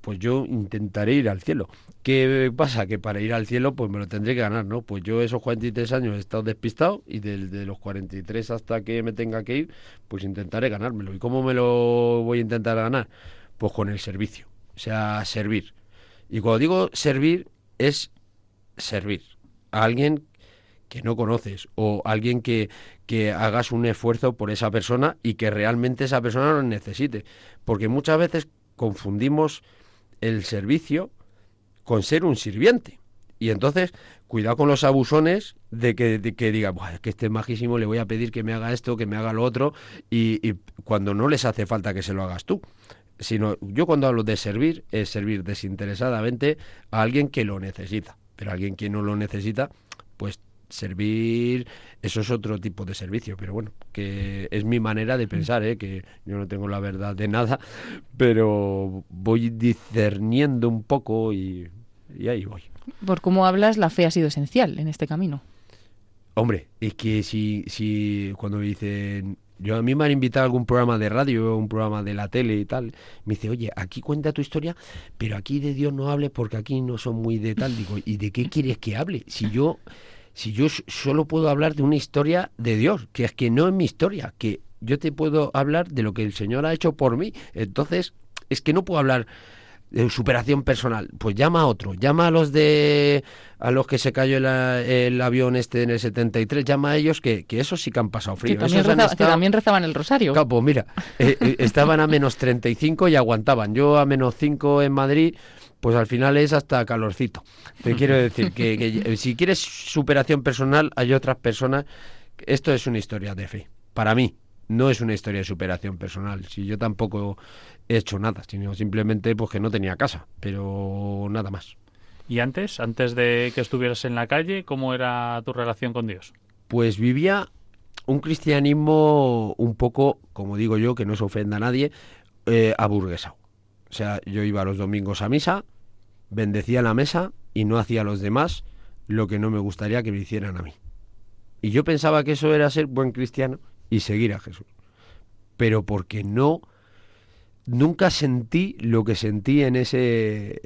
Pues yo intentaré ir al cielo. ¿Qué pasa? Que para ir al cielo pues me lo tendré que ganar, ¿no? Pues yo esos 43 años he estado despistado y desde los 43 hasta que me tenga que ir, pues intentaré ganármelo. ¿Y cómo me lo voy a intentar ganar? Pues con el servicio, o sea, servir. Y cuando digo servir, es servir a alguien que no conoces o alguien que hagas un esfuerzo por esa persona y que realmente esa persona lo necesite. Porque muchas veces confundimos el servicio con ser un sirviente. Y entonces, cuidado con los abusones de que digan, es que este es majísimo, le voy a pedir que me haga esto, que me haga lo otro, y cuando no les hace falta que se lo hagas tú. Sino, yo cuando hablo de servir, es servir desinteresadamente a alguien que lo necesita. Pero a alguien que no lo necesita, pues servir, eso es otro tipo de servicio. Pero bueno, que es mi manera de pensar, que yo no tengo la verdad de nada, pero voy discerniendo un poco y ahí voy. Por cómo hablas, la fe ha sido esencial en este camino. Hombre, es que si cuando me dicen... A mí me han invitado a algún programa de radio, un programa de la tele y tal. Me dice, oye, aquí cuenta tu historia, pero aquí de Dios no hables porque aquí no son muy de tal. Digo, ¿y de qué quieres que hable? Si yo solo puedo hablar de una historia de Dios, que es que no es mi historia, que yo te puedo hablar de lo que el Señor ha hecho por mí. Entonces, es que no puedo hablar de superación personal. Pues llama a otro, llama a los que se cayó el avión en el 73, llama a ellos que esos sí que han pasado frío. Que también rezaban el rosario. Claro, pues mira, estaban a menos 35 y aguantaban. Yo a menos 5 en Madrid, pues al final es hasta calorcito. Te quiero decir que si quieres superación personal, hay otras personas. Esto es una historia de fe. Para mí, no es una historia de superación personal. Si yo tampoco he hecho nada, sino simplemente pues que no tenía casa, pero nada más. ¿Y antes de que estuvieras en la calle, cómo era tu relación con Dios? Pues vivía un cristianismo un poco, como digo yo, que no se ofenda a nadie, aburguesado. O sea, yo iba los domingos a misa, bendecía la mesa y no hacía a los demás lo que no me gustaría que me hicieran a mí. Y yo pensaba que eso era ser buen cristiano y seguir a Jesús. Pero porque nunca sentí lo que sentí en ese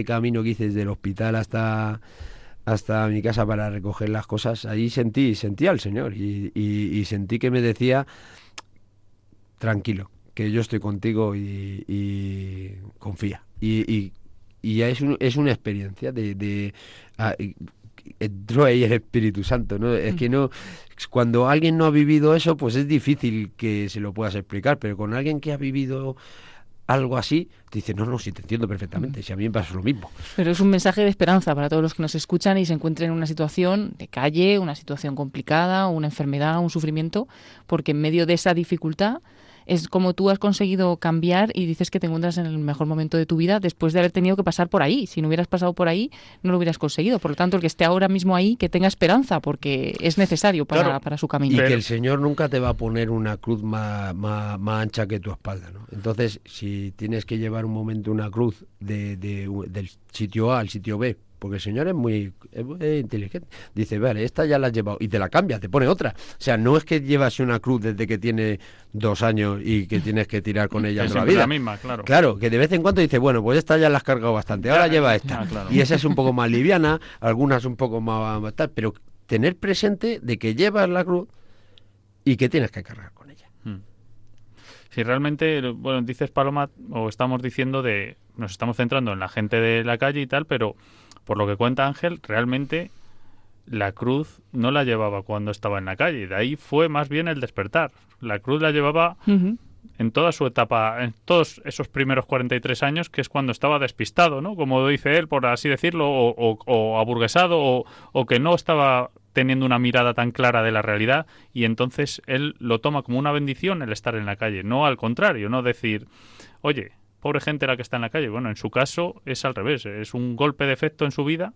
camino que hice desde el hospital hasta mi casa para recoger las cosas. Allí sentí al Señor y sentí que me decía, tranquilo, que yo estoy contigo y confía. Y ya es una experiencia entró ahí el Espíritu Santo, ¿no? Es que no, cuando alguien no ha vivido eso, pues es difícil que se lo puedas explicar, pero con alguien que ha vivido algo así, te dice, no, sí, te entiendo perfectamente, si a mí me pasa lo mismo. Pero es un mensaje de esperanza para todos los que nos escuchan y se encuentren en una situación de calle, una situación complicada, una enfermedad, un sufrimiento, porque en medio de esa dificultad es como tú has conseguido cambiar y dices que te encuentras en el mejor momento de tu vida después de haber tenido que pasar por ahí. Si no hubieras pasado por ahí, no lo hubieras conseguido. Por lo tanto, el que esté ahora mismo ahí, que tenga esperanza, porque es necesario para su camino. Y que el Señor nunca te va a poner una cruz más ancha que tu espalda, ¿no? Entonces, si tienes que llevar un momento una cruz del sitio A al sitio B, porque el Señor es muy inteligente. Dice, vale, esta ya la has llevado, y te la cambia, te pone otra. O sea, no es que llevas una cruz desde que tiene 2 años y que tienes que tirar con ella toda la vida. La misma, claro. Claro, que de vez en cuando dice, bueno, pues esta ya la has cargado bastante, ahora lleva esta. Claro. Y esa es un poco más liviana, algunas un poco más tal, pero tener presente de que llevas la cruz y que tienes que cargar con ella. Si realmente, bueno, dices, Paloma, o estamos diciendo nos estamos centrando en la gente de la calle y tal, pero por lo que cuenta Ángel, realmente la cruz no la llevaba cuando estaba en la calle. De ahí fue más bien el despertar. La cruz la llevaba en toda su etapa, en todos esos primeros 43 años, que es cuando estaba despistado, ¿no? Como dice él, por así decirlo, o aburguesado, o que no estaba teniendo una mirada tan clara de la realidad, y entonces él lo toma como una bendición el estar en la calle, no al contrario, no decir, oye, pobre gente la que está en la calle. Bueno, en su caso es al revés, es un golpe de efecto en su vida,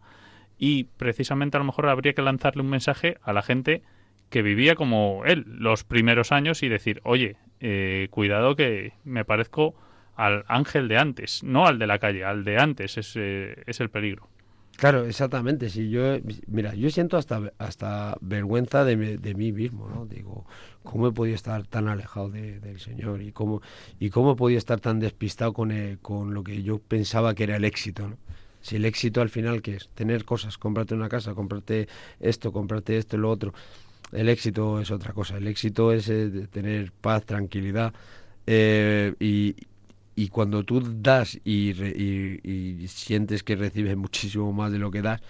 y precisamente a lo mejor habría que lanzarle un mensaje a la gente que vivía como él los primeros años y decir, oye, cuidado que me parezco al Ángel de antes, no al de la calle, al de antes es el peligro. Claro, exactamente. Si yo, mira, yo siento hasta vergüenza de mí mismo, ¿no? Digo, ¿cómo he podido estar tan alejado del Señor? ¿Y cómo he podido estar tan despistado con lo que yo pensaba que era el éxito, ¿no? Si el éxito al final, ¿qué es? Tener cosas, comprarte una casa, comprarte esto y lo otro. El éxito es otra cosa. El éxito es tener paz, tranquilidad, y cuando tú das y sientes que recibes muchísimo más de lo que das,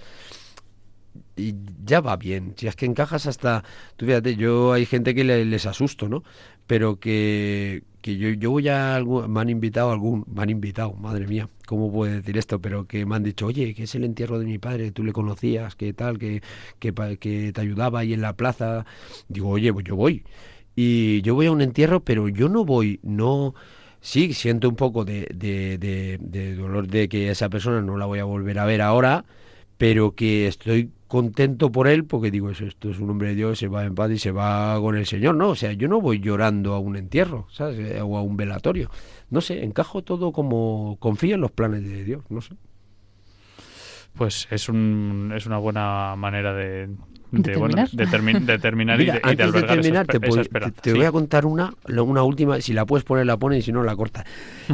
y ya va bien. Si es que encajas hasta... Tú fíjate, hay gente que les asusto, ¿no? Pero que yo voy a... me han invitado, madre mía, ¿cómo puedo decir esto? Pero que me han dicho, oye, que es el entierro de mi padre, tú le conocías, que tal, que te ayudaba ahí en la plaza. Digo, oye, pues yo voy. Y yo voy a un entierro, pero yo no voy, no... Sí, siento un poco de dolor de que esa persona no la voy a volver a ver ahora, pero que estoy contento por él porque digo, esto es un hombre de Dios, se va en paz y se va con el Señor, ¿no? O sea, yo no voy llorando a un entierro, ¿sabes? O a un velatorio. No sé, encajo todo como confío en los planes de Dios, no sé. Pues es una buena manera de terminar. Mira, y de antes de albergar terminar, esa esperanza. te voy a contar una última, si la puedes poner, la pones, y si no, la cortas.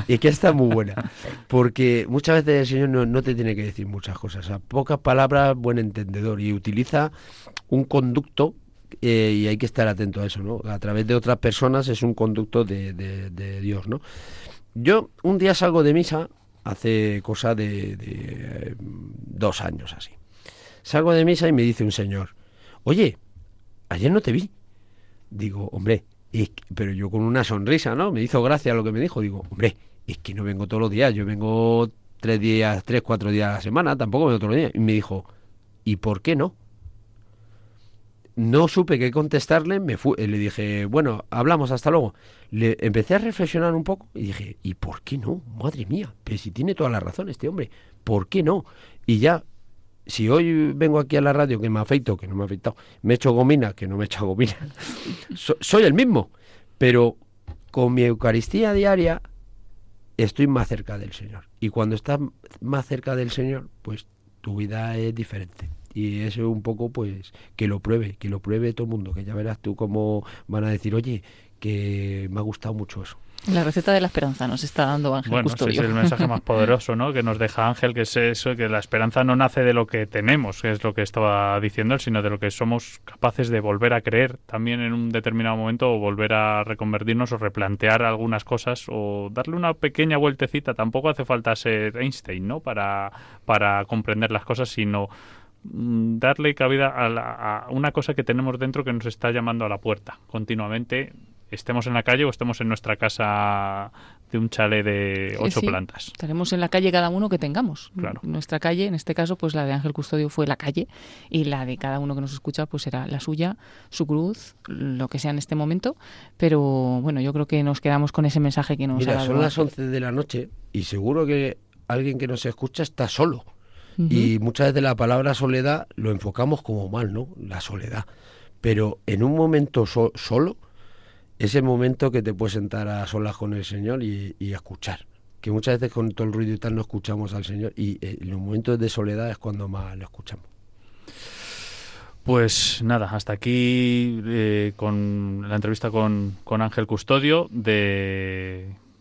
Y que esta es muy buena, porque muchas veces el Señor no te tiene que decir muchas cosas, a pocas palabras, buen entendedor, y utiliza un conducto, y hay que estar atento a eso, ¿no? A través de otras personas es un conducto de Dios, ¿no? Yo un día salgo de misa, hace cosa de 2 años así. Salgo de misa y me dice un señor, oye, ayer no te vi. Digo, hombre, pero yo con una sonrisa, ¿no? Me hizo gracia lo que me dijo. Digo, hombre, es que no vengo todos los días, yo vengo 3, 4 días a la semana, tampoco vengo todos los días. Y me dijo, ¿y por qué no? No supe qué contestarle, le dije, bueno, hablamos, hasta luego. Le empecé a reflexionar un poco y dije, ¿y por qué no? Madre mía, pero si tiene toda la razón este hombre, ¿por qué no? Y ya... Si hoy vengo aquí a la radio que me afeito, que no me he afeitado, me echo gomina, que no me he echado gomina, soy el mismo, pero con mi Eucaristía diaria estoy más cerca del Señor. Y cuando estás más cerca del Señor, pues tu vida es diferente. Y eso es un poco, pues, que lo pruebe todo el mundo, que ya verás tú cómo van a decir, oye, que me ha gustado mucho eso. La receta de la esperanza nos está dando Ángel Custodio. Ese es el mensaje más poderoso, ¿no? Que nos deja Ángel, que es eso, que la esperanza no nace de lo que tenemos, que es lo que estaba diciendo él, sino de lo que somos capaces de volver a creer también en un determinado momento, o volver a reconvertirnos, o replantear algunas cosas, o darle una pequeña vueltecita. Tampoco hace falta ser Einstein, ¿no? Para comprender las cosas, sino darle cabida a una cosa que tenemos dentro que nos está llamando a la puerta continuamente, estemos en la calle o estemos en nuestra casa de un chalet de 8 plantas. Estaremos en la calle cada uno que tengamos. Claro. Nuestra calle, en este caso, pues la de Ángel Custodio fue la calle, y la de cada uno que nos escucha pues será la suya, su cruz, lo que sea en este momento. Pero bueno, yo creo que nos quedamos con ese mensaje que nos ha dado. Son las 11 de la noche y seguro que alguien que nos escucha está solo. Y muchas veces la palabra soledad lo enfocamos como mal, ¿no? La soledad. Pero en un momento solo, es el momento que te puedes sentar a solas con el Señor y escuchar. Que muchas veces con todo el ruido y tal no escuchamos al Señor, y en los momentos de soledad es cuando más lo escuchamos. Pues nada, hasta aquí con la entrevista con Ángel Custodio,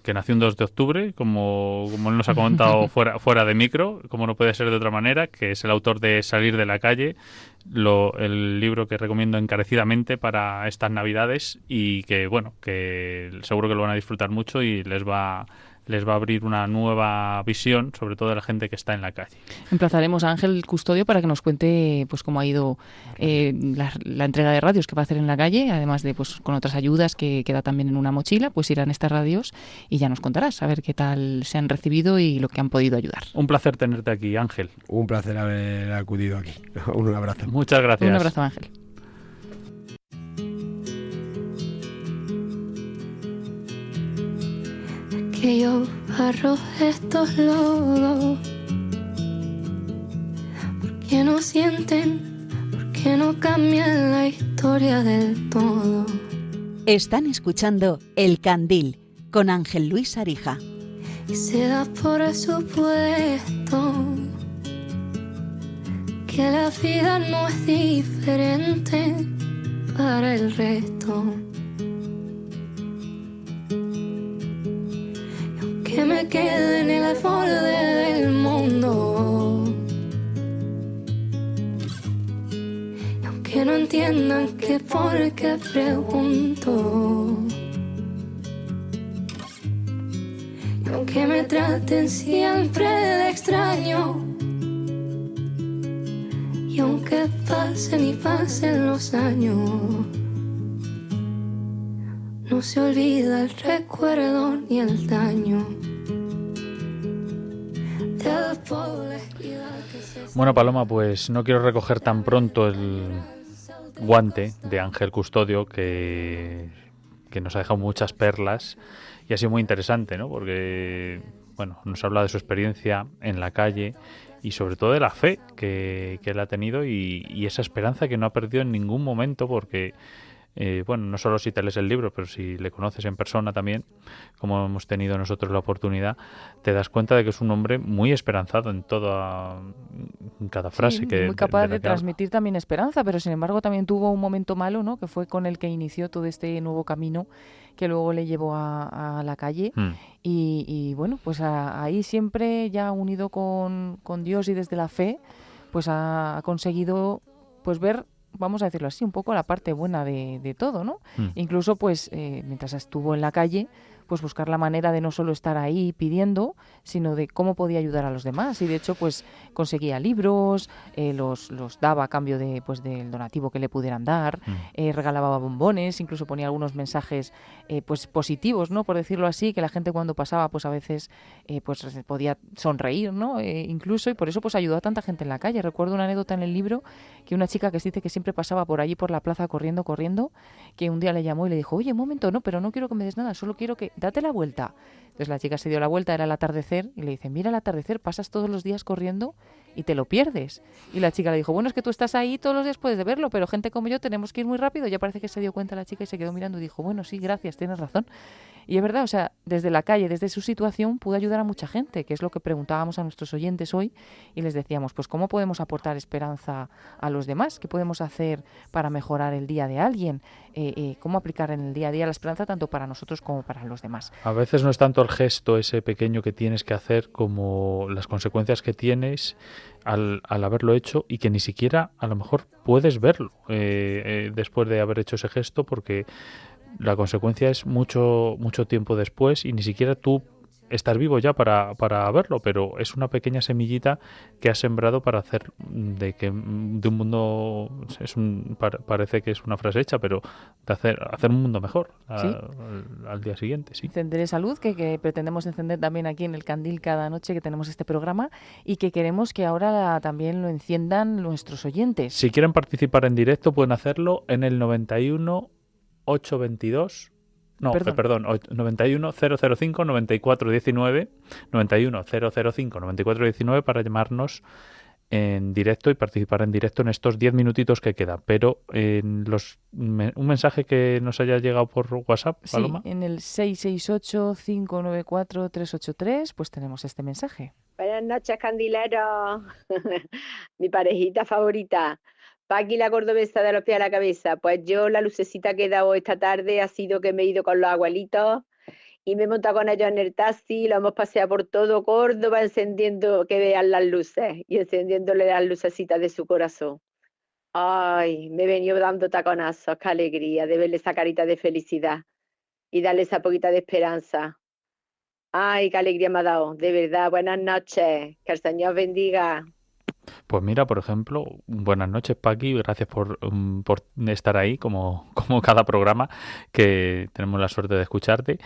que nació un 2 de octubre, como él nos ha comentado fuera de micro, como no puede ser de otra manera, que es el autor de Salir de la calle, el libro que recomiendo encarecidamente para estas Navidades, y que bueno, que seguro que lo van a disfrutar mucho y les va a abrir una nueva visión, sobre todo de la gente que está en la calle. Emplazaremos a Ángel Custodio para que nos cuente pues cómo ha ido la entrega de radios que va a hacer en la calle, además de pues con otras ayudas que da también en una mochila, pues irán estas radios y ya nos contarás a ver qué tal se han recibido y lo que han podido ayudar. Un placer tenerte aquí, Ángel. Un placer haber acudido aquí. Un abrazo. Muchas gracias. Un abrazo, Ángel. Que yo barro estos lodos, porque no sienten, porque no cambian la historia del todo. Están escuchando El Candil con Ángel Luis Arija. Y se da por supuesto que la vida no es diferente para el resto. Y aunque me quede en el borde del mundo, y aunque no entiendan que por qué pregunto, y aunque me traten siempre de extraño, y aunque pasen y pasen los años, no se olvida el recuerdo ni el daño del pobre que se... Bueno, Paloma, pues no quiero recoger tan pronto el guante de Ángel Custodio, que nos ha dejado muchas perlas y ha sido muy interesante, ¿no? Porque, bueno, nos habla de su experiencia en la calle y sobre todo de la fe que él ha tenido y esa esperanza que no ha perdido en ningún momento, porque bueno, no solo si te lees el libro, pero si le conoces en persona también, como hemos tenido nosotros la oportunidad, te das cuenta de que es un hombre muy esperanzado en cada frase. Sí, que muy capaz la de que habla. transmitir también esperanza, pero sin embargo también tuvo un momento malo, ¿no? Que fue con el que inició todo este nuevo camino que luego le llevó a la calle. Y bueno, pues ahí siempre ya unido con Dios y desde la fe, pues ha conseguido pues ver, vamos a decirlo así, un poco la parte buena de todo, ¿no? Incluso pues mientras estuvo en la calle, pues buscar la manera de no solo estar ahí pidiendo, sino de cómo podía ayudar a los demás. Y de hecho pues conseguía libros, los daba a cambio de pues del donativo que le pudieran dar, regalaba bombones, incluso ponía algunos mensajes pues positivos, ¿no? Por decirlo así, que la gente cuando pasaba pues a veces pues podía sonreír, ¿no? Incluso, y por eso pues ayudó a tanta gente en la calle. Recuerdo una anécdota en el libro que una chica que dice que siempre pasaba por allí por la plaza corriendo, que un día le llamó y le dijo, oye, un momento, no, pero no quiero que me des nada, solo quiero que date la vuelta. Entonces la chica se dio la vuelta, era el atardecer, y le dice, mira el atardecer, pasas todos los días corriendo y te lo pierdes. Y la chica le dijo, bueno, es que tú estás ahí todos los días, puedes verlo, pero gente como yo tenemos que ir muy rápido. Ya parece que se dio cuenta la chica y se quedó mirando y dijo, bueno, sí, gracias, tienes razón. Y es verdad, o sea, desde la calle, desde su situación, pudo ayudar a mucha gente, que es lo que preguntábamos a nuestros oyentes hoy, y les decíamos, pues, ¿cómo podemos aportar esperanza a los demás? ¿Qué podemos hacer para mejorar el día de alguien? ¿Cómo aplicar en el día a día la esperanza tanto para nosotros como para los demás? A veces no es tanto el gesto ese pequeño que tienes que hacer como las consecuencias que tienes al haberlo hecho y que ni siquiera a lo mejor puedes verlo después de haber hecho ese gesto, porque la consecuencia es mucho tiempo después y ni siquiera tú estás vivo ya para verlo, pero es una pequeña semillita que has sembrado para hacer de un mundo, parece que es una frase hecha, pero de hacer un mundo mejor al día siguiente. Sí. Encenderé Salud, que pretendemos encender también aquí en el Candil cada noche que tenemos este programa y que queremos que ahora también lo enciendan nuestros oyentes. Si quieren participar en directo pueden hacerlo en el 91 822 91 005 9419 91 005 9419 para llamarnos en directo y participar en directo en estos 10 minutitos que queda. Pero un mensaje que nos haya llegado por WhatsApp, Paloma. Sí, en el 668-594-383 pues tenemos este mensaje. Buenas noches, candileros. Mi parejita favorita. Paqui, la cordobesa de los pies a la cabeza. Pues yo la lucecita que he dado esta tarde ha sido que me he ido con los abuelitos y me he montado con ellos en el taxi, lo hemos paseado por todo Córdoba encendiendo, que vean las luces y encendiéndole las lucecitas de su corazón. Ay, me he venido dando taconazos, qué alegría de verle esa carita de felicidad y darle esa poquita de esperanza. Ay, qué alegría me ha dado, de verdad. Buenas noches, que el Señor bendiga. Pues mira, por ejemplo, buenas noches, Paqui, gracias por estar ahí como cada programa, que tenemos la suerte de escucharte.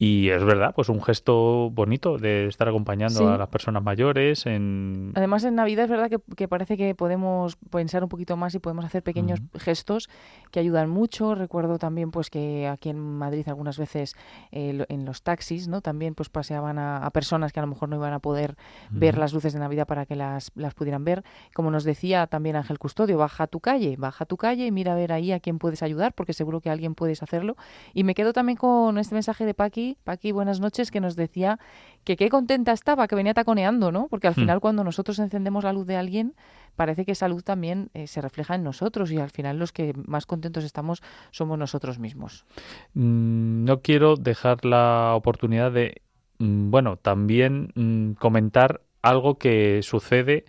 Y es verdad, pues un gesto bonito de estar acompañando a las personas mayores. Además, en Navidad es verdad que parece que podemos pensar un poquito más y podemos hacer pequeños gestos que ayudan mucho. Recuerdo también pues que aquí en Madrid algunas veces en los taxis, ¿no? También pues paseaban a personas que a lo mejor no iban a poder ver las luces de Navidad para que las pudieran ver. Como nos decía también Ángel Custodio, baja a tu calle y mira a ver ahí a quién puedes ayudar, porque seguro que a alguien puedes hacerlo. Y me quedo también con este mensaje de Paqui Paqui, buenas noches, que nos decía que qué contenta estaba, que venía taconeando, ¿no? Porque al final cuando nosotros encendemos la luz de alguien, parece que esa luz también se refleja en nosotros y al final los que más contentos estamos somos nosotros mismos. No quiero dejar la oportunidad de, también comentar algo que sucede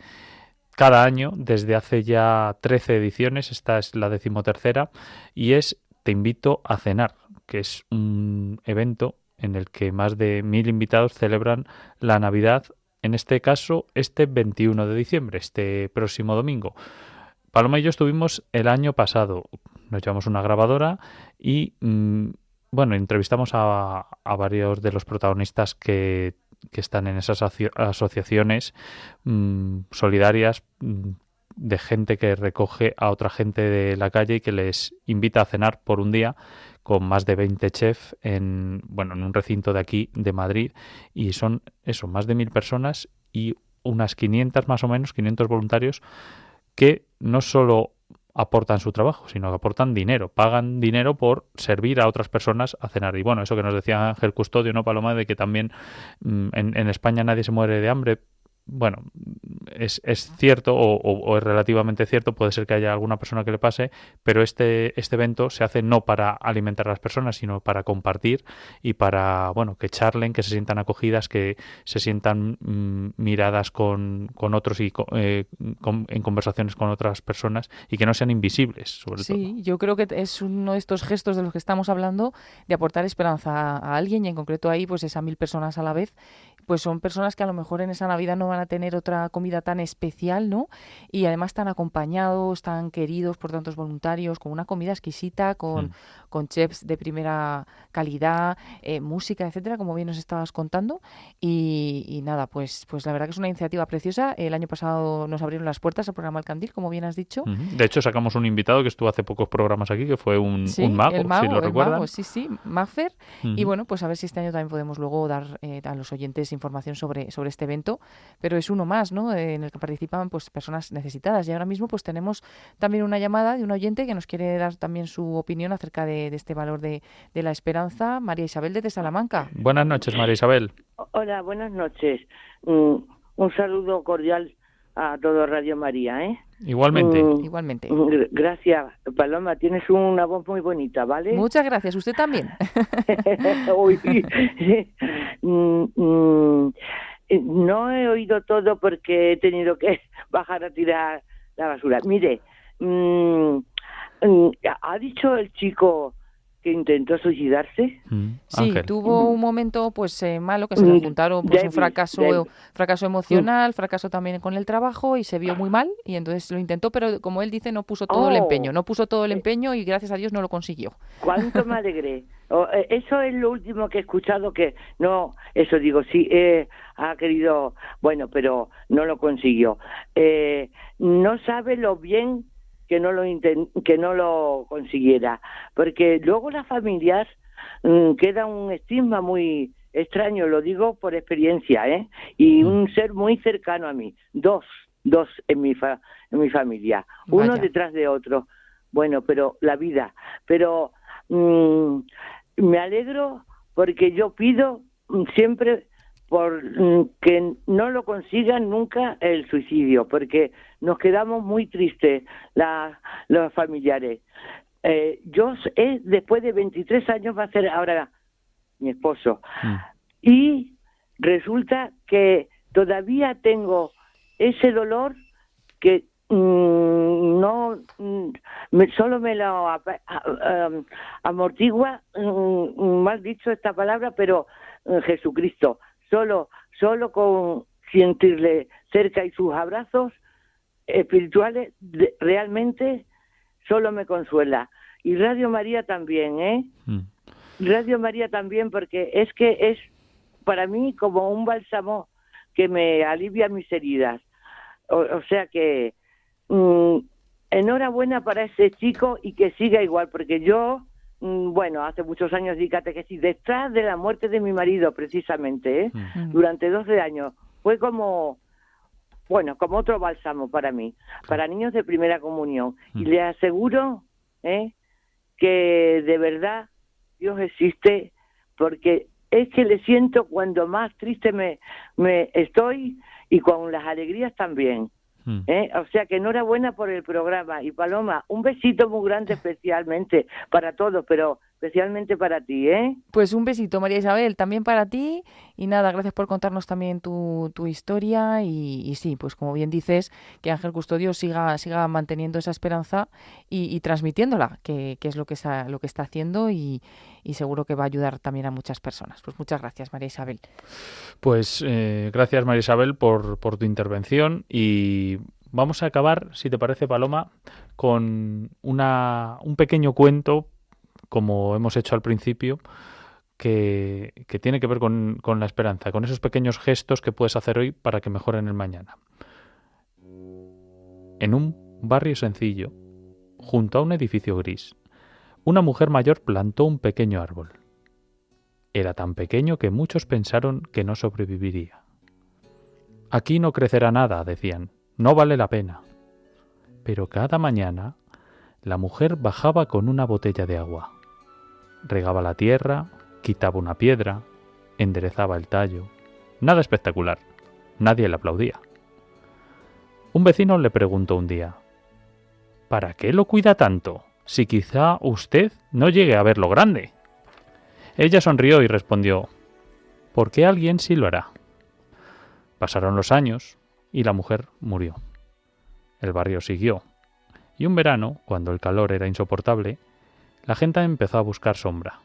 cada año desde hace ya 13 ediciones, esta es la 13ª, y es Te invito a cenar, que es un evento en el que más de 1000 invitados celebran la Navidad, en este caso este 21 de diciembre, este próximo domingo. Paloma y yo estuvimos el año pasado, nos llevamos una grabadora y entrevistamos a varios de los protagonistas que están en esas asociaciones solidarias de gente que recoge a otra gente de la calle y que les invita a cenar por un día con más de 20 chefs en un recinto de aquí, de Madrid, y son más de 1000 personas y unas 500 más o menos, 500 voluntarios que no solo aportan su trabajo, sino que aportan dinero, pagan dinero por servir a otras personas a cenar. Y eso que nos decía Ángel Custodio, ¿no, Paloma? De que también en España nadie se muere de hambre. Es cierto o es relativamente cierto, puede ser que haya alguna persona que le pase, pero este evento se hace no para alimentar a las personas, sino para compartir y para que charlen, que se sientan acogidas, que se sientan miradas con otros y en conversaciones con otras personas y que no sean invisibles, sobre todo. Sí, yo creo que es uno de estos gestos de los que estamos hablando, de aportar esperanza a alguien, y en concreto ahí pues esas 1000 personas a la vez, pues son personas que a lo mejor en esa Navidad no van a tener otra comida tan especial, ¿no? Y además tan acompañados, tan queridos por tantos voluntarios, con una comida exquisita, con chefs de primera calidad, música, etcétera, como bien nos estabas contando. Y nada, pues la verdad que es una iniciativa preciosa. El año pasado nos abrieron las puertas al programa El Candil, como bien has dicho. De hecho, sacamos un invitado que estuvo hace pocos programas aquí, que fue un mago, si lo recuerdan. Sí, Magfer. Y pues a ver si este año también podemos luego dar a los oyentes información sobre este evento, pero es uno más, ¿no? En el que participan pues personas necesitadas. Y ahora mismo pues tenemos también una llamada de un oyente que nos quiere dar también su opinión acerca de este valor de la esperanza. María Isabel desde Salamanca. Buenas noches, María Isabel. Hola, buenas noches. Un saludo cordial a todo Radio María, ¿eh? Igualmente. Igualmente. Gracias, Paloma, tienes una voz muy bonita, ¿vale? Muchas gracias, usted también. No he oído todo porque he tenido que bajar a tirar la basura. Mire, ha dicho el chico que intentó suicidarse. Sí, Ángel. tuvo un momento pues malo, que se le juntaron pues, un fracaso emocional, fracaso también con el trabajo, y se vio muy mal y entonces lo intentó, pero como él dice, no puso todo el empeño y gracias a Dios no lo consiguió. ¿Cuánto me alegré? Eso es lo último que he escuchado, que no, eso digo, sí, ha querido, pero no lo consiguió. No sabe lo bien que no lo consiguiera, porque luego las familias queda un estigma muy extraño, lo digo por experiencia, y un ser muy cercano a mí, dos en mi familia, uno detrás de otro. Pero la vida, pero me alegro porque yo pido siempre por que no lo consigan nunca el suicidio, porque nos quedamos muy tristes los familiares. Después de 23 años va a ser ahora mi esposo, y resulta que todavía tengo ese dolor que solo me lo amortigua, mal dicho esta palabra, pero Jesucristo. Solo con sentirle cerca y sus abrazos espirituales realmente solo me consuela. Y Radio María también, Radio María también, porque es que es para mí como un bálsamo que me alivia mis heridas. O sea que enhorabuena para ese chico y que siga igual, porque yo hace muchos años di catequesis detrás de la muerte de mi marido, precisamente, durante 12 años. Fue como otro bálsamo para mí, para niños de primera comunión. Y le aseguro que de verdad Dios existe, porque es que le siento cuando más triste me estoy y con las alegrías también. O sea que enhorabuena por el programa. Y Paloma, un besito muy grande especialmente para todos, pero especialmente para ti, ¿eh? Pues un besito, María Isabel, también para ti. Y nada, gracias por contarnos también tu historia. Y sí, pues como bien dices, que Ángel Custodio siga manteniendo esa esperanza y transmitiéndola, que es lo que está haciendo y seguro que va a ayudar también a muchas personas. Pues muchas gracias, María Isabel. Pues gracias, María Isabel, por tu intervención, y vamos a acabar, si te parece, Paloma, con un pequeño cuento, como hemos hecho al principio, que tiene que ver con la esperanza, con esos pequeños gestos que puedes hacer hoy para que mejoren el mañana. En un barrio sencillo, junto a un edificio gris, una mujer mayor plantó un pequeño árbol. Era tan pequeño que muchos pensaron que no sobreviviría. Aquí no crecerá nada, decían, no vale la pena. Pero cada mañana la mujer bajaba con una botella de agua. Regaba la tierra, quitaba una piedra, enderezaba el tallo. Nada espectacular. Nadie le aplaudía. Un vecino le preguntó un día: ¿para qué lo cuida tanto, si quizá usted no llegue a ver lo grande? Ella sonrió y respondió: porque alguien sí lo hará. Pasaron los años y la mujer murió. El barrio siguió, y un verano, cuando el calor era insoportable, la gente empezó a buscar sombra,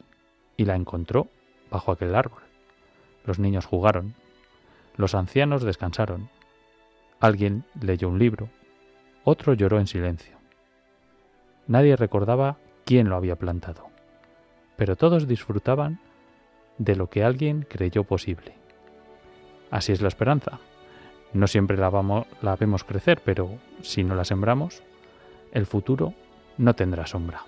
y la encontró bajo aquel árbol. Los niños jugaron, los ancianos descansaron, alguien leyó un libro, otro lloró en silencio. Nadie recordaba quién lo había plantado, pero todos disfrutaban de lo que alguien creyó posible. Así es la esperanza. No siempre la vemos crecer, pero si no la sembramos, el futuro no tendrá sombra.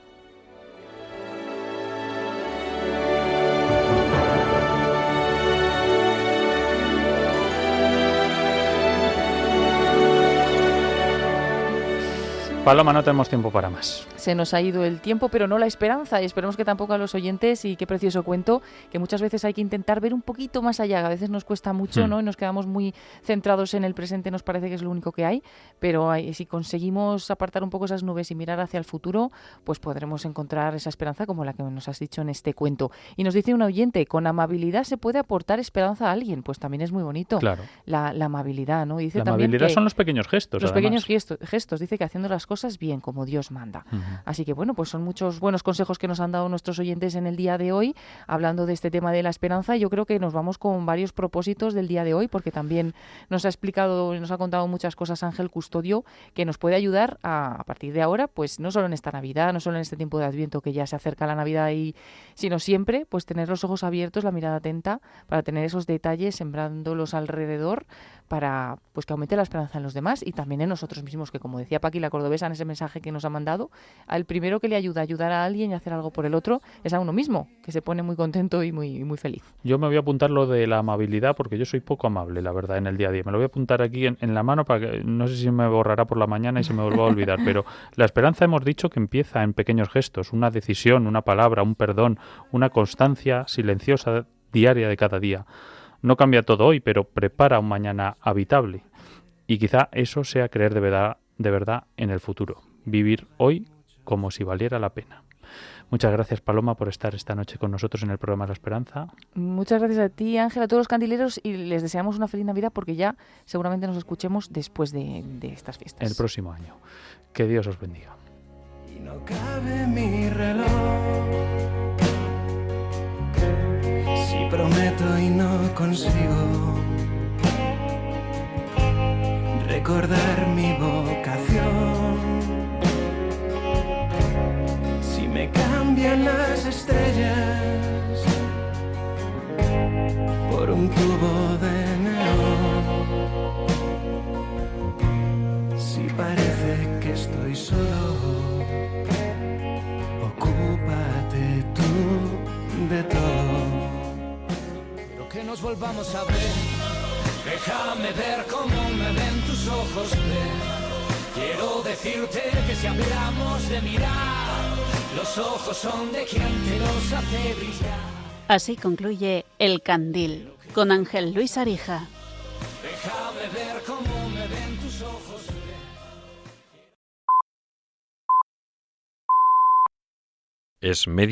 Paloma, no tenemos tiempo para más. Se nos ha ido el tiempo, pero no la esperanza, y esperemos que tampoco a los oyentes. Y qué precioso cuento, que muchas veces hay que intentar ver un poquito más allá, que a veces nos cuesta mucho, ¿no? Y nos quedamos muy centrados en el presente, nos parece que es lo único que hay, pero si conseguimos apartar un poco esas nubes y mirar hacia el futuro, pues podremos encontrar esa esperanza como la que nos has dicho en este cuento. Y nos dice un oyente: con amabilidad se puede aportar esperanza a alguien. Pues también es muy bonito. Claro. La amabilidad, ¿no? Dice la también amabilidad que son los pequeños gestos. Los además. pequeños gestos, dice que haciendo las cosas bien, como Dios manda. Así que bueno, pues son muchos buenos consejos que nos han dado nuestros oyentes en el día de hoy, hablando de este tema de la esperanza. Yo creo que nos vamos con varios propósitos del día de hoy, porque también nos ha explicado y nos ha contado muchas cosas Ángel Custodio, que nos puede ayudar a partir de ahora, pues no solo en esta Navidad, no solo en este tiempo de Adviento, que ya se acerca la Navidad, sino siempre pues tener los ojos abiertos, la mirada atenta, para tener esos detalles, sembrándolos alrededor, para pues que aumente la esperanza en los demás y también en nosotros mismos, que como decía Paqui la Cordobesa en ese mensaje que nos ha mandado, al primero que le ayuda a ayudar a alguien y hacer algo por el otro es a uno mismo, que se pone muy contento y muy feliz. Yo me voy a apuntar lo de la amabilidad, porque yo soy poco amable, la verdad, en el día a día. Me lo voy a apuntar aquí en la mano, para que no sé si me borrará por la mañana y se me vuelva a olvidar, pero la esperanza hemos dicho que empieza en pequeños gestos, una decisión, una palabra, un perdón, una constancia silenciosa diaria de cada día. No cambia todo hoy, pero prepara un mañana habitable. Y quizá eso sea creer de verdad en el futuro. Vivir hoy como si valiera la pena. Muchas gracias, Paloma, por estar esta noche con nosotros en el programa La Esperanza. Muchas gracias a ti, Ángel, a todos los candileros, y les deseamos una feliz Navidad, porque ya seguramente nos escuchemos después de estas fiestas. El próximo año. Que Dios os bendiga. Y no cabe mi reloj. Si prometo y no consigo recordar mi vocación, si me cambian las estrellas por un tubo de neón, si parece que estoy solo, ocúpate tú de todo. Que nos volvamos a ver, déjame ver cómo me ven tus ojos, ver. Quiero decirte que si hablamos de mirar, los ojos son de quien te los hace brillar. Así concluye El Candil, con Ángel Luis Arija. Déjame ver cómo me ven tus ojos. Es media